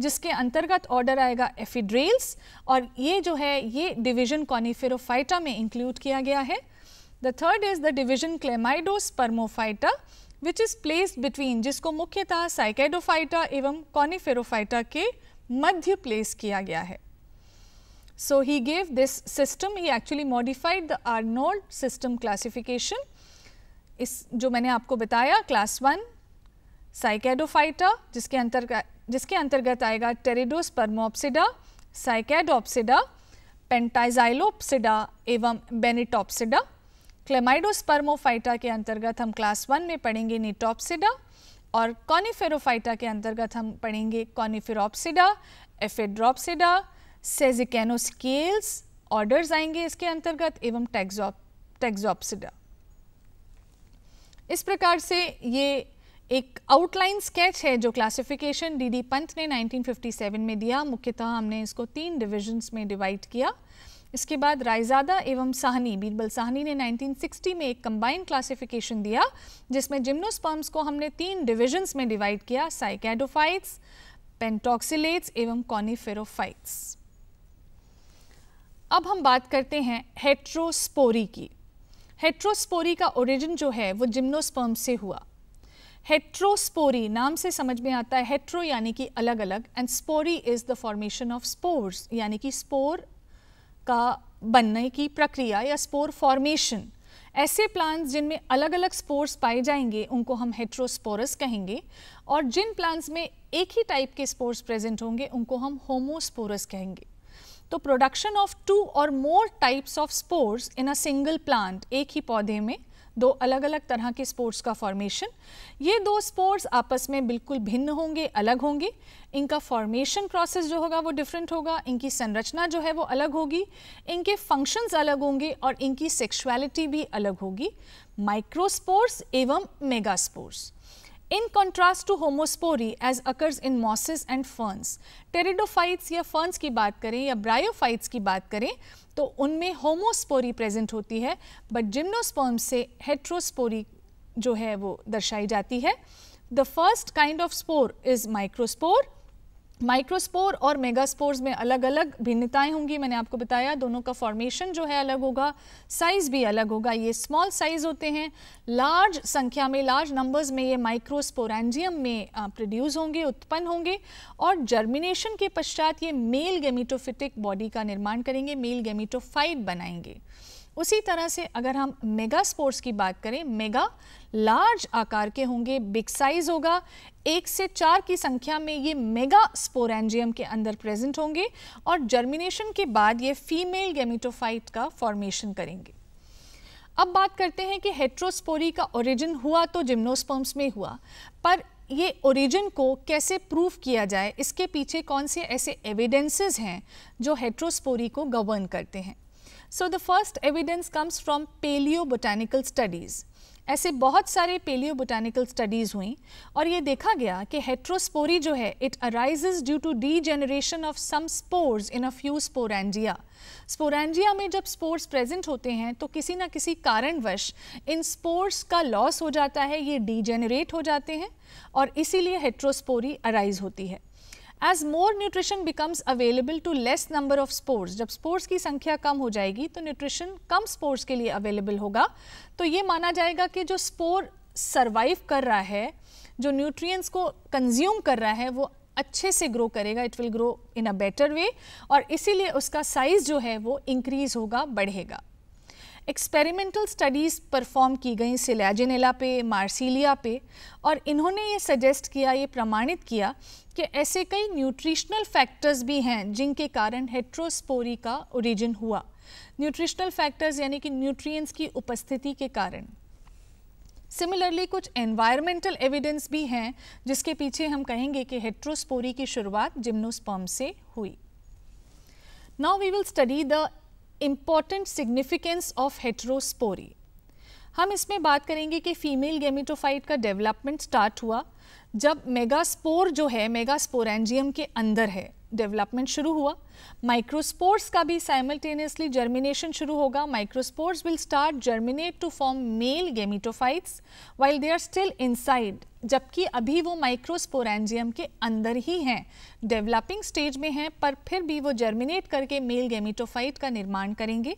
जिसके अंतर्गत ऑर्डर आएगा एफिड्रेल्स, और ये जो है ये डिवीजन कॉनिफेरोफाइटा में इंक्लूड किया गया है। The third is the division chlamydospermophyta which is placed between, जिसको मुख्यतः साइकेडोफाइटा एवं कॉनिफेरोफाइटा के मध्य प्लेस किया गया है। So he gave this system, he actually modified the Arnold system classification. इस जो मैंने आपको बताया, क्लास 1 साइकेडोफाइटा, जिसके अंतर्गत आएगा टेरिडोस्पर्मोप्सिडा, साइकेडोप्सिडा, पेंटाइजाइलोप्सिडा एवं बेनिटोप्सिडा। क्लेमाइडोस्पर्मोफाइटा के अंतर्गत हम क्लास 1 में पढ़ेंगे निटोप्सिडा, और कॉनिफेरोफाइटा के अंतर्गत हम पढ़ेंगे कॉनिफेरोप्सिडा, एफिड्रोप्सिडा, सेजिकेनोस्केल्स ऑर्डर्स आएंगे इसके अंतर्गत, एवं टेक्सोप्सिडा। इस प्रकार से ये एक आउटलाइन स्केच है जो क्लासिफिकेशन डी पंत ने 1957 में दिया। मुख्यतः हमने इसको 3 डिविजन्स में डिवाइड किया। इसके बाद रायजादा एवं साहनी, बीरबल साहनी ने 1960 में एक कंबाइंड क्लासिफिकेशन दिया जिसमें जिम्नोस्पर्म्स को हमने 3 डिविजन्स में डिवाइड किया, साइकेडोफाइट्स, पेंटॉक्सिलेट्स एवं कॉनिफेरोफाइट्स। अब हम बात करते हैं हेट्रोस्पोरी की। हेट्रोस्पोरी का ओरिजिन जो है वो जिम्नोस्पर्म से हुआ। हेट्रोस्पोरी नाम से समझ में आता है, हेट्रो यानी कि अलग अलग, and spory is the formation of spores, यानी कि स्पोर का बनने की प्रक्रिया या स्पोर फॉर्मेशन। ऐसे प्लांट्स जिनमें अलग अलग स्पोर्स पाए जाएंगे उनको हम हेट्रोस्पोरस कहेंगे, और जिन प्लांट्स में एक ही टाइप के स्पोर्स प्रेजेंट होंगे उनको हम होमोस्पोरस कहेंगे। तो प्रोडक्शन ऑफ 2 और more types of spores in a single plant, एक ही पौधे में 2 अलग अलग तरह के स्पोर्स का फॉर्मेशन। ये 2 स्पोर्स आपस में बिल्कुल भिन्न होंगे, अलग होंगे। इनका फॉर्मेशन प्रोसेस जो होगा वो डिफरेंट होगा, इनकी संरचना जो है वो अलग होगी, इनके फंक्शंस अलग होंगे और इनकी सेक्सुअलिटी भी अलग होगी। माइक्रोस्पोर्स एवं megaspores. In contrast to homospore as occurs in mosses and ferns, pteridophytes या ferns की बात करें या ब्रायोफाइट्स की बात करें तो उनमें होमोस्पोरी प्रेजेंट होती है, बट जिम्नोस्पर्म से हेट्रोस्पोरी जो है वो दर्शाई जाती है। The first kind of spore is microspore. Microspore और मेगास्पोर्स में अलग अलग भिन्नताएं होंगी, मैंने आपको बताया। दोनों का फॉर्मेशन जो है अलग होगा, साइज भी अलग होगा। ये स्मॉल साइज होते हैं, लार्ज संख्या में, लार्ज नंबर्स में ये माइक्रोस्पोरेंजियम में प्रोड्यूस होंगे, उत्पन्न होंगे, और जर्मिनेशन के पश्चात ये मेल गेमिटोफिटिक बॉडी का निर्माण करेंगे, मेल गेमिटोफाइट बनाएंगे। उसी तरह से अगर हम मेगास्पोर्स की बात करें, मेगा लार्ज आकार के होंगे, बिग साइज होगा, 1 से 4 की संख्या में ये मेगा स्पोरेंजियम के अंदर प्रेजेंट होंगे, और जर्मिनेशन के बाद ये फीमेल गेमिटोफाइट का फॉर्मेशन करेंगे। अब बात करते हैं कि हेट्रोस्पोरी का ओरिजिन हुआ तो जिम्नोस्पर्म्स में हुआ, पर ये ओरिजिन को कैसे प्रूव किया जाए, इसके पीछे कौन से ऐसे एविडेंसेस हैं जो हेट्रोस्पोरी को गवर्न करते हैं। So the first evidence comes from paleobotanical studies. ऐसे बहुत सारे paleobotanical studies हुई और ये देखा गया कि हेट्रोस्पोरी जो है it arises due to degeneration of some spores in a few sporangia. Sporangia में जब स्पोर्स प्रेजेंट होते हैं तो किसी न किसी कारणवश इन स्पोर्स का लॉस हो जाता है, ये डीजेनरेट हो जाते हैं और इसीलिए हेट्रोस्पोरी अराइज होती है। As more nutrition becomes available to less number of spores, जब स्पोर्स की संख्या कम हो जाएगी तो न्यूट्रिशन कम स्पोर्स के लिए अवेलेबल होगा, तो ये माना जाएगा कि जो स्पोर सर्वाइव कर रहा है, जो न्यूट्रिएंट्स को कंज्यूम कर रहा है, वो अच्छे से ग्रो करेगा, it will grow in a better way, और इसीलिए उसका साइज जो है वो इंक्रीज होगा, बढ़ेगा। एक्सपेरिमेंटल स्टडीज़ परफॉर्म की गई सिलेजिनेला पे, मार्सिलिया पे, और इन्होंने ये सजेस्ट किया, ये प्रमाणित किया कि ऐसे कई न्यूट्रिशनल फैक्टर्स भी हैं जिनके कारण हेट्रोस्पोरी का ओरिजिन हुआ। न्यूट्रिशनल फैक्टर्स यानी कि न्यूट्रिएंट्स की उपस्थिति के कारण। सिमिलरली कुछ एनवायरमेंटल एविडेंस भी हैं जिसके पीछे हम कहेंगे कि हेट्रोस्पोरी की शुरुआत जिम्नोस्पर्म से हुई। Now we will study the important significance of heterospory. हम इसमें बात करेंगे कि फीमेल गेमेटोफाइट का डेवलपमेंट स्टार्ट हुआ जब मेगास्पोर जो है मेगास्पोरेंजियम के अंदर है, डेवलपमेंट शुरू हुआ। माइक्रोस्पोर्स का भी साइमल्टेनियसली जर्मिनेशन शुरू होगा। Microspores will start germinate to form male gametophytes while they are still inside, जबकि अभी वो माइक्रोस्पोरेंजियम के अंदर ही हैं, डेवलपिंग स्टेज में हैं, पर फिर भी वो जर्मिनेट करके मेल गेमेटोफाइट का निर्माण करेंगे।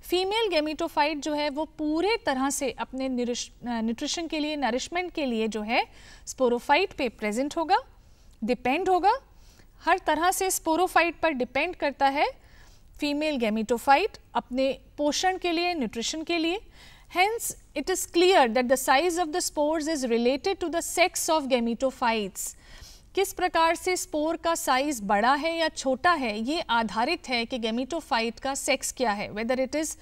फीमेल गेमेटोफाइट जो है वो पूरे तरह से अपने न्यूट्रिशन के लिए, नरिशमेंट के लिए जो है स्पोरोफाइट पे प्रेजेंट होगा, डिपेंड होगा, हर तरह से स्पोरोफाइट पर डिपेंड करता है फीमेल गेमेटोफाइट अपने पोषण के लिए, न्यूट्रिशन के लिए। Hence, it is clear that the size of the spores is related to the sex of gametophytes. किस प्रकार से स्पोर का साइज बड़ा है या छोटा है ये आधारित है कि गेमेटोफाइट का सेक्स क्या है, whether it is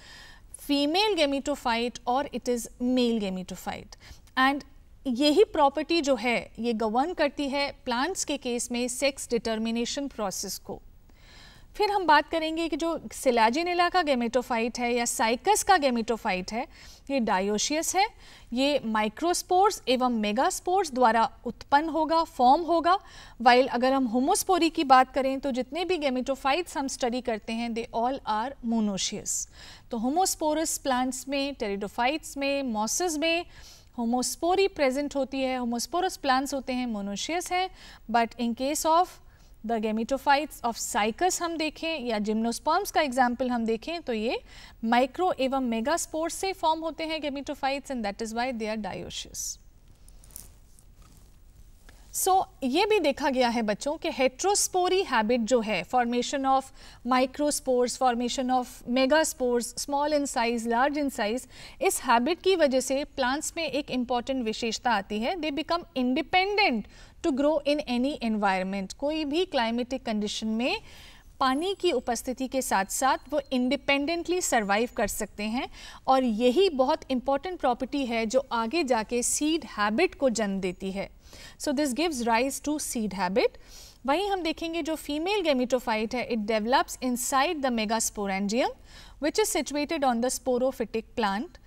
female gametophyte और it is male gametophyte. And यही प्रॉपर्टी जो है ये गवर्न करती है प्लांट्स के केस में सेक्स डिटर्मिनेशन प्रोसेस को। फिर हम बात करेंगे कि जो सिलेजिनेला का गेमेटोफाइट है या साइकस का गेमेटोफाइट है, ये डायोशियस है, ये माइक्रोस्पोर्स एवं मेगास्पोर्स द्वारा उत्पन्न होगा, फॉर्म होगा। वाइल अगर हम होमोस्पोरी की बात करें तो जितने भी गेमेटोफाइट्स हम स्टडी करते हैं दे ऑल आर मोनोशियस। तो होमोस्पोरस प्लांट्स में, टेरिडोफाइट्स में, मॉसेस में होमोस्पोरी प्रेजेंट होती है, होमोस्पोरस प्लांट्स होते हैं, मोनोशियस हैं। But in case of the gametophytes of cycas हम देखें या जिम्नोस्पर्म्स का एग्जाम्पल हम देखें तो ये माइक्रो एवं मेगास्पोर्स से फॉर्म होते हैं gametophytes, and that is why they are dioecious. So ये भी देखा गया है बच्चों कि हेट्रोस्पोरी हैबिट जो है, formation of microspores, formation of megaspores, small in size, large in size, इस हैबिट की वजह से प्लांट्स में एक इम्पॉर्टेंट विशेषता आती है, they become independent to grow in any environment. कोई भी क्लाइमेटिक कंडीशन में पानी की उपस्थिति के साथ साथ वो इंडिपेंडेंटली सर्वाइव कर सकते हैं, और यही बहुत इंपॉर्टेंट प्रॉपर्टी है जो आगे जाके सीड हैबिट को जन्म देती है। So this gives rise to seed habit. वहीं हम देखेंगे जो फीमेल गेमेटोफाइट है, it develops inside the megasporangium which is situated on the sporophytic plant.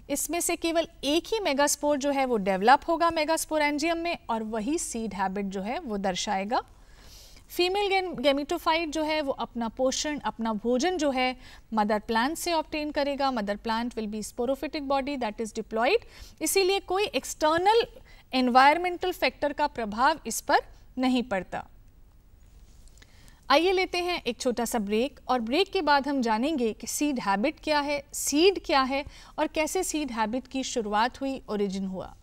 इसमें से केवल एक ही मेगास्पोर जो है वो डेवलप होगा मेगास्पोरेंजियम में, और वही सीड हैबिट जो है वो दर्शाएगा। फीमेल गेमेटोफाइट जो है वो अपना पोषण, अपना भोजन जो है मदर प्लांट से ऑब्टेन करेगा। Mother plant will be sporophytic body that is diploid, इसीलिए कोई एक्सटर्नल एनवायरमेंटल फैक्टर का प्रभाव इस पर नहीं पड़ता। आइए लेते हैं एक छोटा सा ब्रेक, और ब्रेक के बाद हम जानेंगे कि सीड हैबिट क्या है, सीड क्या है, और कैसे सीड हैबिट की शुरुआत हुई, ओरिजिन हुआ।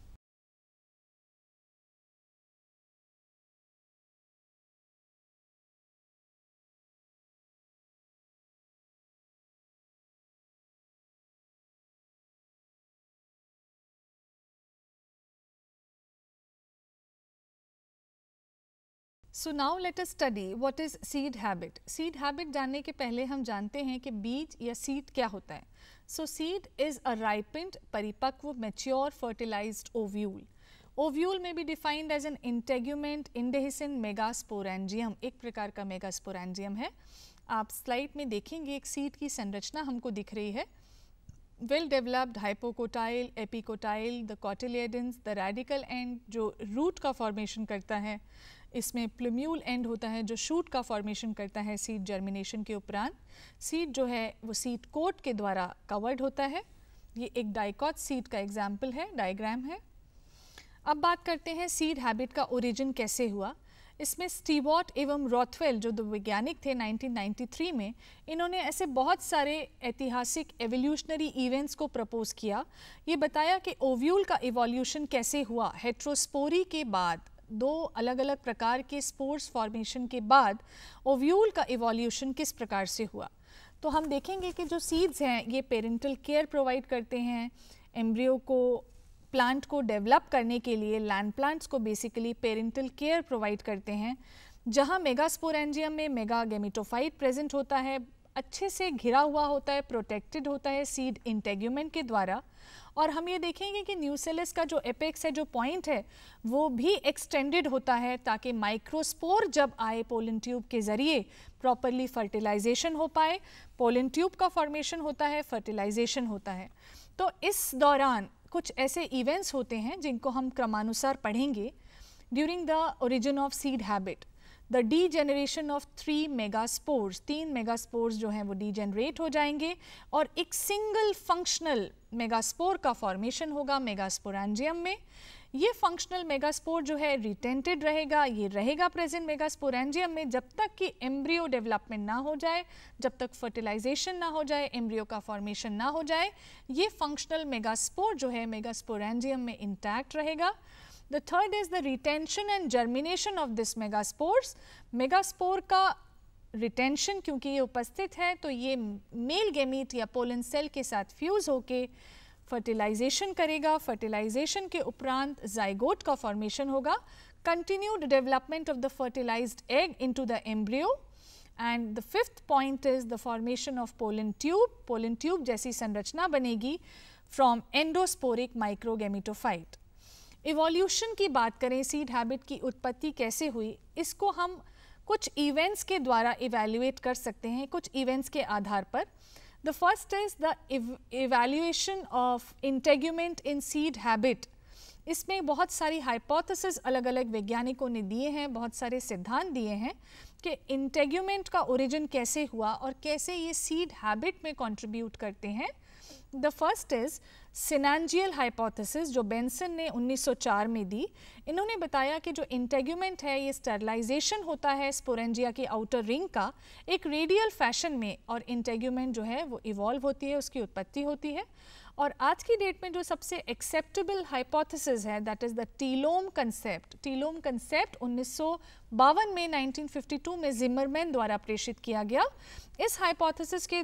So now let us study what is seed habit. Seed habit जानने के पहले हम जानते हैं कि बीज या सीड क्या होता है। So seed is a ripened, परिपक्व, मैच्योर, फर्टिलाइज्ड ओव्यूल। ओव्यूल में भी defined as an integument indehiscent megasporangium, एक प्रकार का मेगास्पोरेंजियम है। आप स्लाइड में देखेंगे एक सीड की संरचना हमको दिख रही है। Well developed hypocotyl, epicotyl, the cotyledons, the radicle and जो रूट का फॉर्मेशन करता है, इसमें प्लूम्यूल एंड होता है जो शूट का फॉर्मेशन करता है सीड जर्मिनेशन के उपरांत। सीड जो है वो सीड कोट के द्वारा कवर्ड होता है। ये एक डाइकॉट सीड का एग्जाम्पल है, डायग्राम है। अब बात करते हैं सीड हैबिट का ओरिजिन कैसे हुआ। इसमें स्टीवर्ट एवं रॉथवेल जो दो वैज्ञानिक थे 1993 में, इन्होंने ऐसे बहुत सारे ऐतिहासिक एवोल्यूशनरी इवेंट्स को प्रपोज किया। ये बताया कि ओव्यूल का इवोल्यूशन कैसे हुआ। हेट्रोस्पोरी के बाद, दो अलग अलग प्रकार के स्पोर्स फॉर्मेशन के बाद ओव्यूल का इवोल्यूशन किस प्रकार से हुआ। तो हम देखेंगे कि जो सीड्स हैं ये पेरेंटल केयर प्रोवाइड करते हैं एम्ब्रियो को, प्लांट को डेवलप करने के लिए। लैंड प्लांट्स को बेसिकली पेरेंटल केयर प्रोवाइड करते हैं। जहाँ मेगास्पोरेंजियम में मेगा गेमेटोफाइट प्रेजेंट होता है, अच्छे से घिरा हुआ होता है, प्रोटेक्टेड होता है सीड इंटेग्यूमेंट के द्वारा। और हम ये देखेंगे कि न्यूसेलस का जो एपेक्स है, जो पॉइंट है, वो भी एक्सटेंडेड होता है ताकि माइक्रोस्पोर जब आए पोलन ट्यूब के ज़रिए प्रॉपरली फर्टिलाइजेशन हो पाए। पोलन ट्यूब का फॉर्मेशन होता है, फर्टिलाइजेशन होता है। तो इस दौरान कुछ ऐसे इवेंट्स होते हैं जिनको हम क्रमानुसार पढ़ेंगे। During the origin of seed habit, the degeneration of 3 megaspores, 3 megaspores जो हैं वो डीजेनरेट हो जाएंगे और एक सिंगल फंक्शनल मेगास्पोर का फॉर्मेशन होगा मेगास्पोरेंजियम में। ये फंक्शनल मेगास्पोर जो है रिटेंटेड रहेगा, ये रहेगा प्रेजेंट मेगास्पोरेंजियम में जब तक कि एम्ब्रियो डेवलपमेंट ना हो जाए, जब तक फर्टिलाइजेशन ना हो जाए, एम्ब्रियो का फॉर्मेशन ना हो जाए। ये फंक्शनल मेगास्पोर जो है मेगास्पोरेंजियम में इंटैक्ट रहेगा। The third is the retention and germination of this megaspores. Megaspore का रिटेंशन क्योंकि ये उपस्थित है तो ये मेल गेमीट या पोलन सेल के साथ फ्यूज होके फर्टिलाइजेशन करेगा। फर्टिलाइजेशन के उपरांत जाइगोट का फॉर्मेशन होगा। Continued development of the fertilised egg into the embryo. And the fifth point is the formation of pollen tube. Pollen tube जैसी संरचना बनेगी फ्रॉम एंडोस्पोरिक माइक्रोगेमिटोफाइट। इवोल्यूशन की बात करें, सीड हैबिट की उत्पत्ति कैसे हुई, इसको हम कुछ इवेंट्स के द्वारा इवैल्यूएट कर सकते हैं, कुछ इवेंट्स के आधार पर। The first is the evaluation of integument in seed habit. इसमें बहुत सारी हाइपोथेसिस अलग अलग वैज्ञानिकों ने दिए हैं, बहुत सारे सिद्धांत दिए हैं कि इंटेग्यूमेंट का ओरिजिन कैसे हुआ और कैसे ये सीड हैबिट में कंट्रीब्यूट करते हैं। द फर्स्ट इज सिनेंजियल हाइपोथेसिस जो बेंसन ने 1904 में दी। इन्होंने बताया कि जो इंटेग्यूमेंट है ये स्टरलाइजेशन होता है स्पोरेंजिया की आउटर रिंग का एक रेडियल फैशन में, और इंटेग्यूमेंट जो है वो इवॉल्व होती है, उसकी उत्पत्ति होती है। और आज की डेट में जो सबसे एक्सेप्टेबल हाइपोथेसिस है that is the telome concept. Telome concept 1952 में 1952 में जिमरमैन द्वारा प्रेषित किया गया। इस हाइपोथेसिस के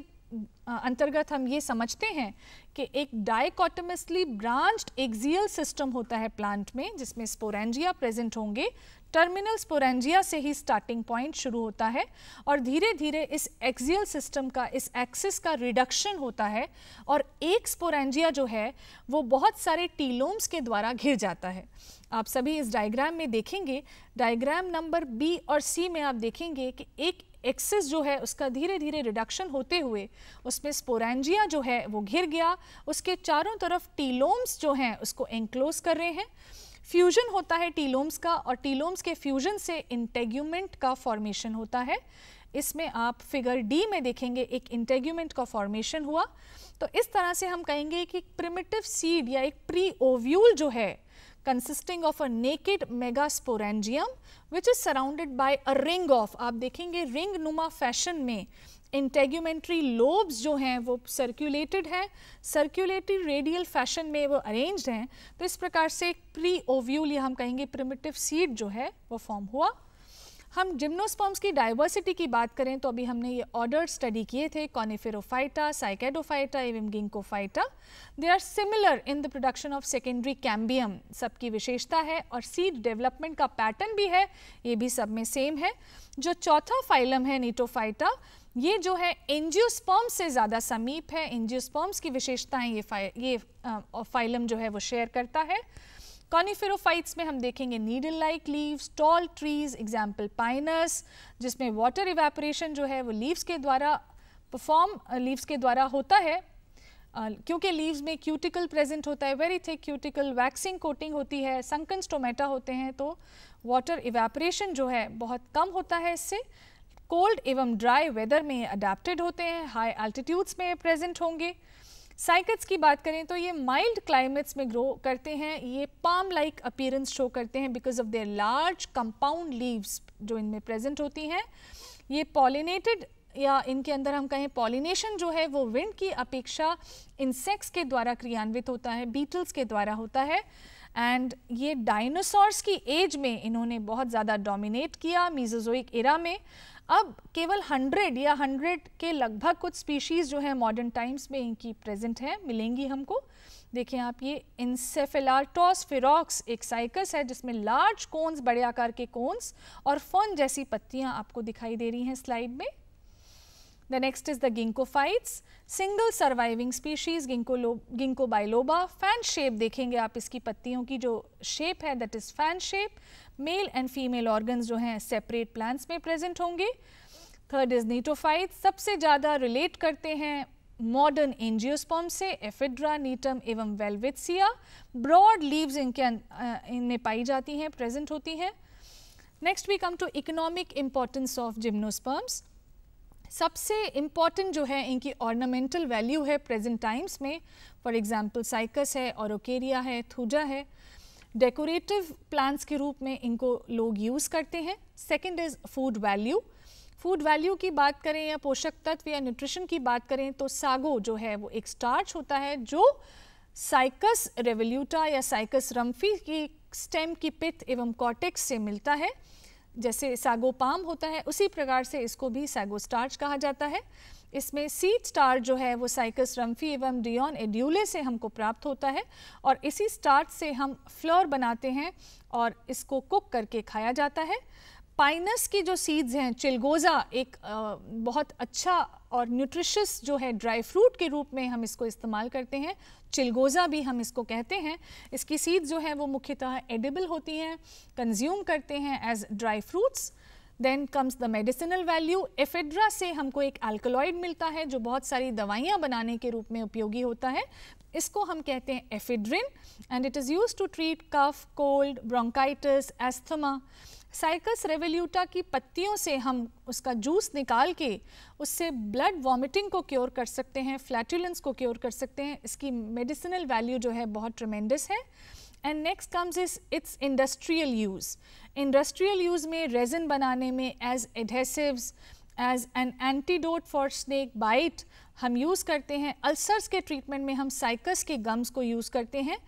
अंतर्गत हम ये समझते हैं कि एक डाइकोटमसली ब्रांच्ड एक्सियल सिस्टम होता है प्लांट में जिसमें स्पोरेंजिया प्रेजेंट होंगे। टर्मिनल स्पोरेंजिया से ही स्टार्टिंग पॉइंट शुरू होता है और धीरे धीरे इस एक्सियल सिस्टम का, इस एक्सिस का रिडक्शन होता है और एक स्पोरेंजिया जो है वो बहुत सारे टीलोम्स के द्वारा घिर जाता है। आप सभी इस डायग्राम में देखेंगे, डायग्राम नंबर बी और सी में आप देखेंगे कि एक एक्सिस जो है उसका धीरे धीरे रिडक्शन होते हुए उसमें स्पोरेंजिया जो है वो घिर गया, उसके चारों तरफ टीलोम्स जो हैं उसको एंक्लोज कर रहे हैं। फ्यूजन होता है टीलोम्स का और टीलोम्स के फ्यूजन से इंटेग्यूमेंट का फॉर्मेशन होता है। इसमें आप फिगर डी में देखेंगे एक इंटेग्यूमेंट का फॉर्मेशन हुआ। तो इस तरह से हम कहेंगे कि प्रिमिटिव सीड या एक प्री ओव्यूल जो है consisting of a naked megasporangium which is surrounded by a ring of, आप देखेंगे रिंग नुमा फैशन में इंटेग्यूमेंट्री लोब्स जो हैं वो सर्कुलेटेड हैं, सर्कुलेटरी रेडियल फैशन में वो अरेंज्ड हैं। तो इस प्रकार से एक प्री ओव्यूल या हम कहेंगे प्रिमिटिव सीड जो है वो फॉर्म हुआ। हम जिम्नोस्पर्म्स की डाइवर्सिटी की बात करें तो अभी हमने ये ऑर्डर स्टडी किए थे, कॉनिफेरोफाइटा, साइकेडोफाइटा एवं ginkgophyta. They are similar in the production of secondary cambium, सबकी विशेषता है और सीड डेवलपमेंट का पैटर्न भी है, ये भी सब में सेम है। जो चौथा फाइलम है नीटोफाइटा, ये जो है एंजियोस्पर्म से ज़्यादा समीप है। एंजियोस्पर्म्स की विशेषताएं ये फाइलम जो है वो शेयर करता है। कॉनिफेरोफाइट्स में हम देखेंगे needle like leaves, tall trees, example Pinus, जिसमें वाटर इवेपोरेशन जो है वो लीव्स के द्वारा होता है क्योंकि लीव्स में क्यूटिकल प्रेजेंट होता है, very thick cuticle, waxing coating होती है, संकन स्टोमेटा होते हैं, तो वाटर इवेपोरेशन जो है बहुत कम होता है इससे। कोल्ड एवं ड्राई वेदर में अडेप्टेड होते हैं, हाई एल्टीट्यूड्स में प्रेजेंट होंगे। साइकट्स की बात करें तो ये माइल्ड क्लाइमेट्स में ग्रो करते हैं, ये पाम लाइक अपीयरेंस शो करते हैं because of their large compound leaves जो इनमें प्रेजेंट होती हैं। ये पॉलिनेटेड या इनके अंदर हम कहें पॉलिनेशन जो है वो विंड की अपेक्षा इंसेक्ट्स के द्वारा क्रियान्वित होता है, बीटल्स के द्वारा होता है। एंड ये डायनासोर्स की एज में इन्होंने बहुत ज़्यादा डोमिनेट किया, मीजोजोइक एरा में। अब केवल 100 या 100 के लगभग कुछ स्पीशीज़ जो है मॉडर्न टाइम्स में इनकी प्रेजेंट है, मिलेंगी हमको। देखें आप, ये इंसेफेलार्टोस फेरोक्स एक साइकस है जिसमें लार्ज कोन्स, बड़े आकार के कोन्स और फर्न जैसी पत्तियां आपको दिखाई दे रही हैं स्लाइड में। The next is the ginkgophytes, single surviving species ginkgo biloba. Fan shape देखेंगे आप, इसकी पत्तियों की जो शेप है that is fan shape. Male and female organs जो हैं सेपरेट प्लांट्स में प्रेजेंट होंगे। थर्ड इज नीटोफाइट्स, सबसे ज़्यादा रिलेट करते हैं मॉडर्न एंजियोस्पर्म से, एफिड्रा, नीटम एवं वेलवेट्सिया। ब्रॉड लीव्स इनमें पाई जाती हैं, प्रेजेंट होती हैं। Next we come to economic importance of gymnosperms. सबसे इम्पॉर्टेंट जो है इनकी ऑर्नामेंटल वैल्यू है प्रेजेंट टाइम्स में। फॉर एग्जांपल साइकस है, ओरोकेरिया है, थूजा है। डेकोरेटिव प्लांट्स के रूप में इनको लोग यूज़ करते हैं। Second is food value. Food value की बात करें या पोषक तत्व या न्यूट्रिशन की बात करें तो सागो जो है वो एक स्टार्च होता है जो साइकस रेवोल्यूटा या साइकस रम्फी की स्टेम की पिथ एवं कॉर्टेक्स से मिलता है। जैसे सागो पाम होता है उसी प्रकार से इसको भी सागो स्टार्च कहा जाता है। इसमें सीड स्टार्च जो है वो साइकस रम्फी एवं डियोन एड्यूले से हमको प्राप्त होता है और इसी स्टार्च से हम फ्लोर बनाते हैं और इसको कुक करके खाया जाता है। पाइनस की जो सीड्स हैं, चिलगोज़ा एक बहुत अच्छा और न्यूट्रिशियस जो है ड्राई फ्रूट के रूप में हम इसको इस्तेमाल करते हैं। चिलगोज़ा भी हम इसको कहते हैं। इसकी सीड्स जो हैं वो मुख्यतः एडिबल होती हैं, कंज्यूम करते हैं as dry fruits. Then comes the medicinal value. Ephedra से हमको एक अल्कलॉइड मिलता है जो बहुत सारी दवाइयाँ बनाने के रूप में उपयोगी होता है। इसको हम कहते हैं ephedrine and it is used to treat cough, cold, bronchitis, asthma. Cycas revoluta की पत्तियों से हम उसका जूस निकाल के उससे ब्लड वॉमिटिंग को क्योर कर सकते हैं, फ्लैटुलेंस को क्योर कर सकते हैं। इसकी मेडिसिनल वैल्यू जो है बहुत ट्रेमेंडस है। And next comes is its industrial use. Industrial use में रेजिन बनाने में, as adhesives, as an antidote for snake bite हम यूज़ करते हैं। अल्सर्स के ट्रीटमेंट में हम साइकस के गम्स को यूज़ करते हैं।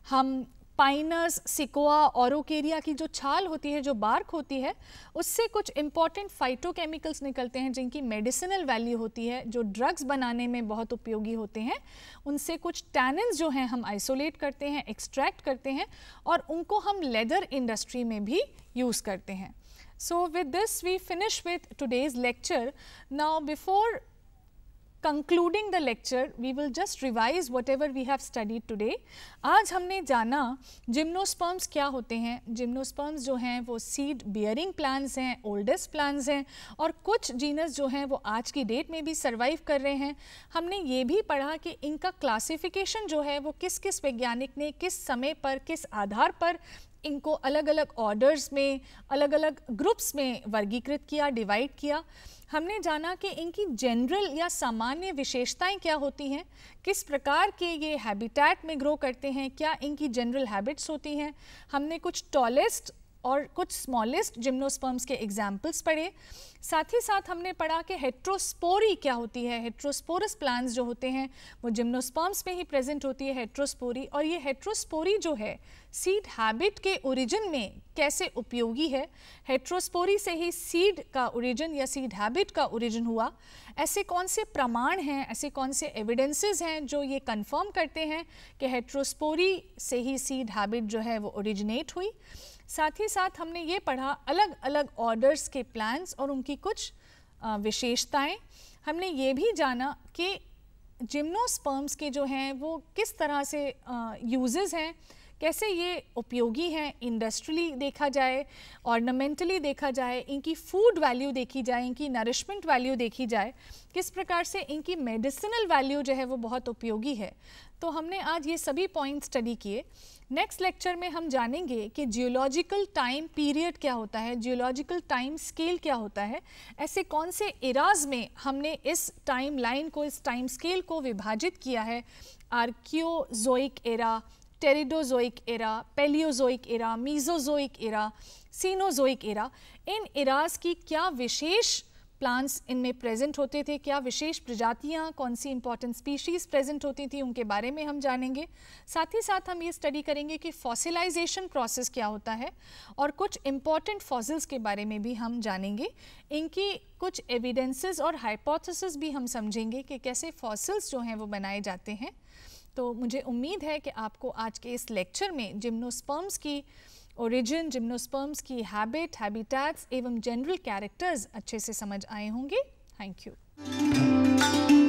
हम पाइनस, सिकोआ, ओरोकेरिया की जो छाल होती है, जो बार्क होती है, उससे कुछ इंपॉर्टेंट फाइटोकेमिकल्स निकलते हैं जिनकी मेडिसिनल वैल्यू होती है, जो ड्रग्स बनाने में बहुत उपयोगी होते हैं। उनसे कुछ टैनिन्स जो हैं हम आइसोलेट करते हैं, एक्सट्रैक्ट करते हैं और उनको हम लेदर इंडस्ट्री में भी यूज़ करते हैं। So with this we finish with today's lecture. Now before concluding the lecture we will just revise whatever we have studied today। आज हमने जाना जिम्नोस्पर्म्स क्या होते हैं। जिम्नोस्पर्म्स जो हैं वो सीड बियरिंग प्लांट्स हैं, ओल्डेस्ट प्लांट्स हैं और कुछ जीनस जो हैं वो आज की डेट में भी सर्वाइव कर रहे हैं। हमने ये भी पढ़ा कि इनका क्लासिफिकेशन जो है वो किस किस वैज्ञानिक ने किस समय पर, किस आधार पर इनको अलग अलग ऑर्डर्स में, अलग अलग ग्रुप्स में वर्गीकृत किया, डिवाइड किया। हमने जाना कि इनकी जनरल या सामान्य विशेषताएं क्या होती हैं, किस प्रकार के ये हैबिटेट में ग्रो करते हैं, क्या इनकी जनरल हैबिट्स होती हैं। हमने कुछ टॉलेस्ट और कुछ स्मॉलेस्ट जिम्नोस्पर्म्स के एग्जाम्पल्स पढ़े। साथ ही साथ हमने पढ़ा कि हेट्रोस्पोरी क्या होती है। हेट्रोस्पोरस प्लांट्स जो होते हैं वो जिम्नोस्पर्म्स में ही प्रेजेंट होती है हेट्रोस्पोरी, और ये हेट्रोस्पोरी जो है सीड हैबिट के ओरिजिन में कैसे उपयोगी है। हेट्रोस्पोरी से ही सीड का ओरिजिन या सीड हैबिट का ओरिजिन हुआ। ऐसे कौन से प्रमाण हैं, ऐसे कौन से एविडेंसेस हैं जो ये कंफर्म करते हैं कि हेट्रोस्पोरी से ही सीड हैबिट जो है वो ओरिजिनेट हुई। साथ ही साथ हमने ये पढ़ा अलग अलग ऑर्डर्स के प्लांट्स और उनकी कुछ विशेषताएं। हमने ये भी जाना कि जिम्नोस्पर्म्स के जो हैं वो किस तरह से यूजेस हैं, कैसे ये उपयोगी हैं, इंडस्ट्रियली देखा जाए, ऑर्नामेंटली देखा जाए, इनकी फूड वैल्यू देखी जाए, इनकी नरिशमेंट वैल्यू देखी जाए, किस प्रकार से इनकी मेडिसिनल वैल्यू जो है वो बहुत उपयोगी है। तो हमने आज ये सभी पॉइंट स्टडी किए। नेक्स्ट लेक्चर में हम जानेंगे कि जियोलॉजिकल टाइम पीरियड क्या होता है, जियोलॉजिकल टाइम स्केल क्या होता है, ऐसे कौन से एराज में हमने इस टाइम लाइन को, इस टाइम स्केल को विभाजित किया है। Archaeozoic era, proterozoic era, palaeozoic era, mesozoic era, cenozoic era, इन एराज की क्या विशेष प्लांट्स इनमें प्रेजेंट होते थे, क्या विशेष प्रजातियां, कौन सी इंपॉर्टेंट स्पीशीज़ प्रेजेंट होती थी, उनके बारे में हम जानेंगे। साथ ही साथ हम ये स्टडी करेंगे कि फॉसिलाइजेशन प्रोसेस क्या होता है और कुछ इम्पॉर्टेंट फॉसिल्स के बारे में भी हम जानेंगे। इनकी कुछ एविडेंसेस और हाइपोथेसिस भी हम समझेंगे कि कैसे फॉसिल्स जो हैं वो बनाए जाते हैं। तो मुझे उम्मीद है कि आपको आज के इस लेक्चर में जिम्नोस्पर्म्स की ओरिजिन, जिम्नोस्पर्म्स की हैबिट, हैबिटेट्स एवं जनरल कैरेक्टर्स अच्छे से समझ आए होंगे। Thank you.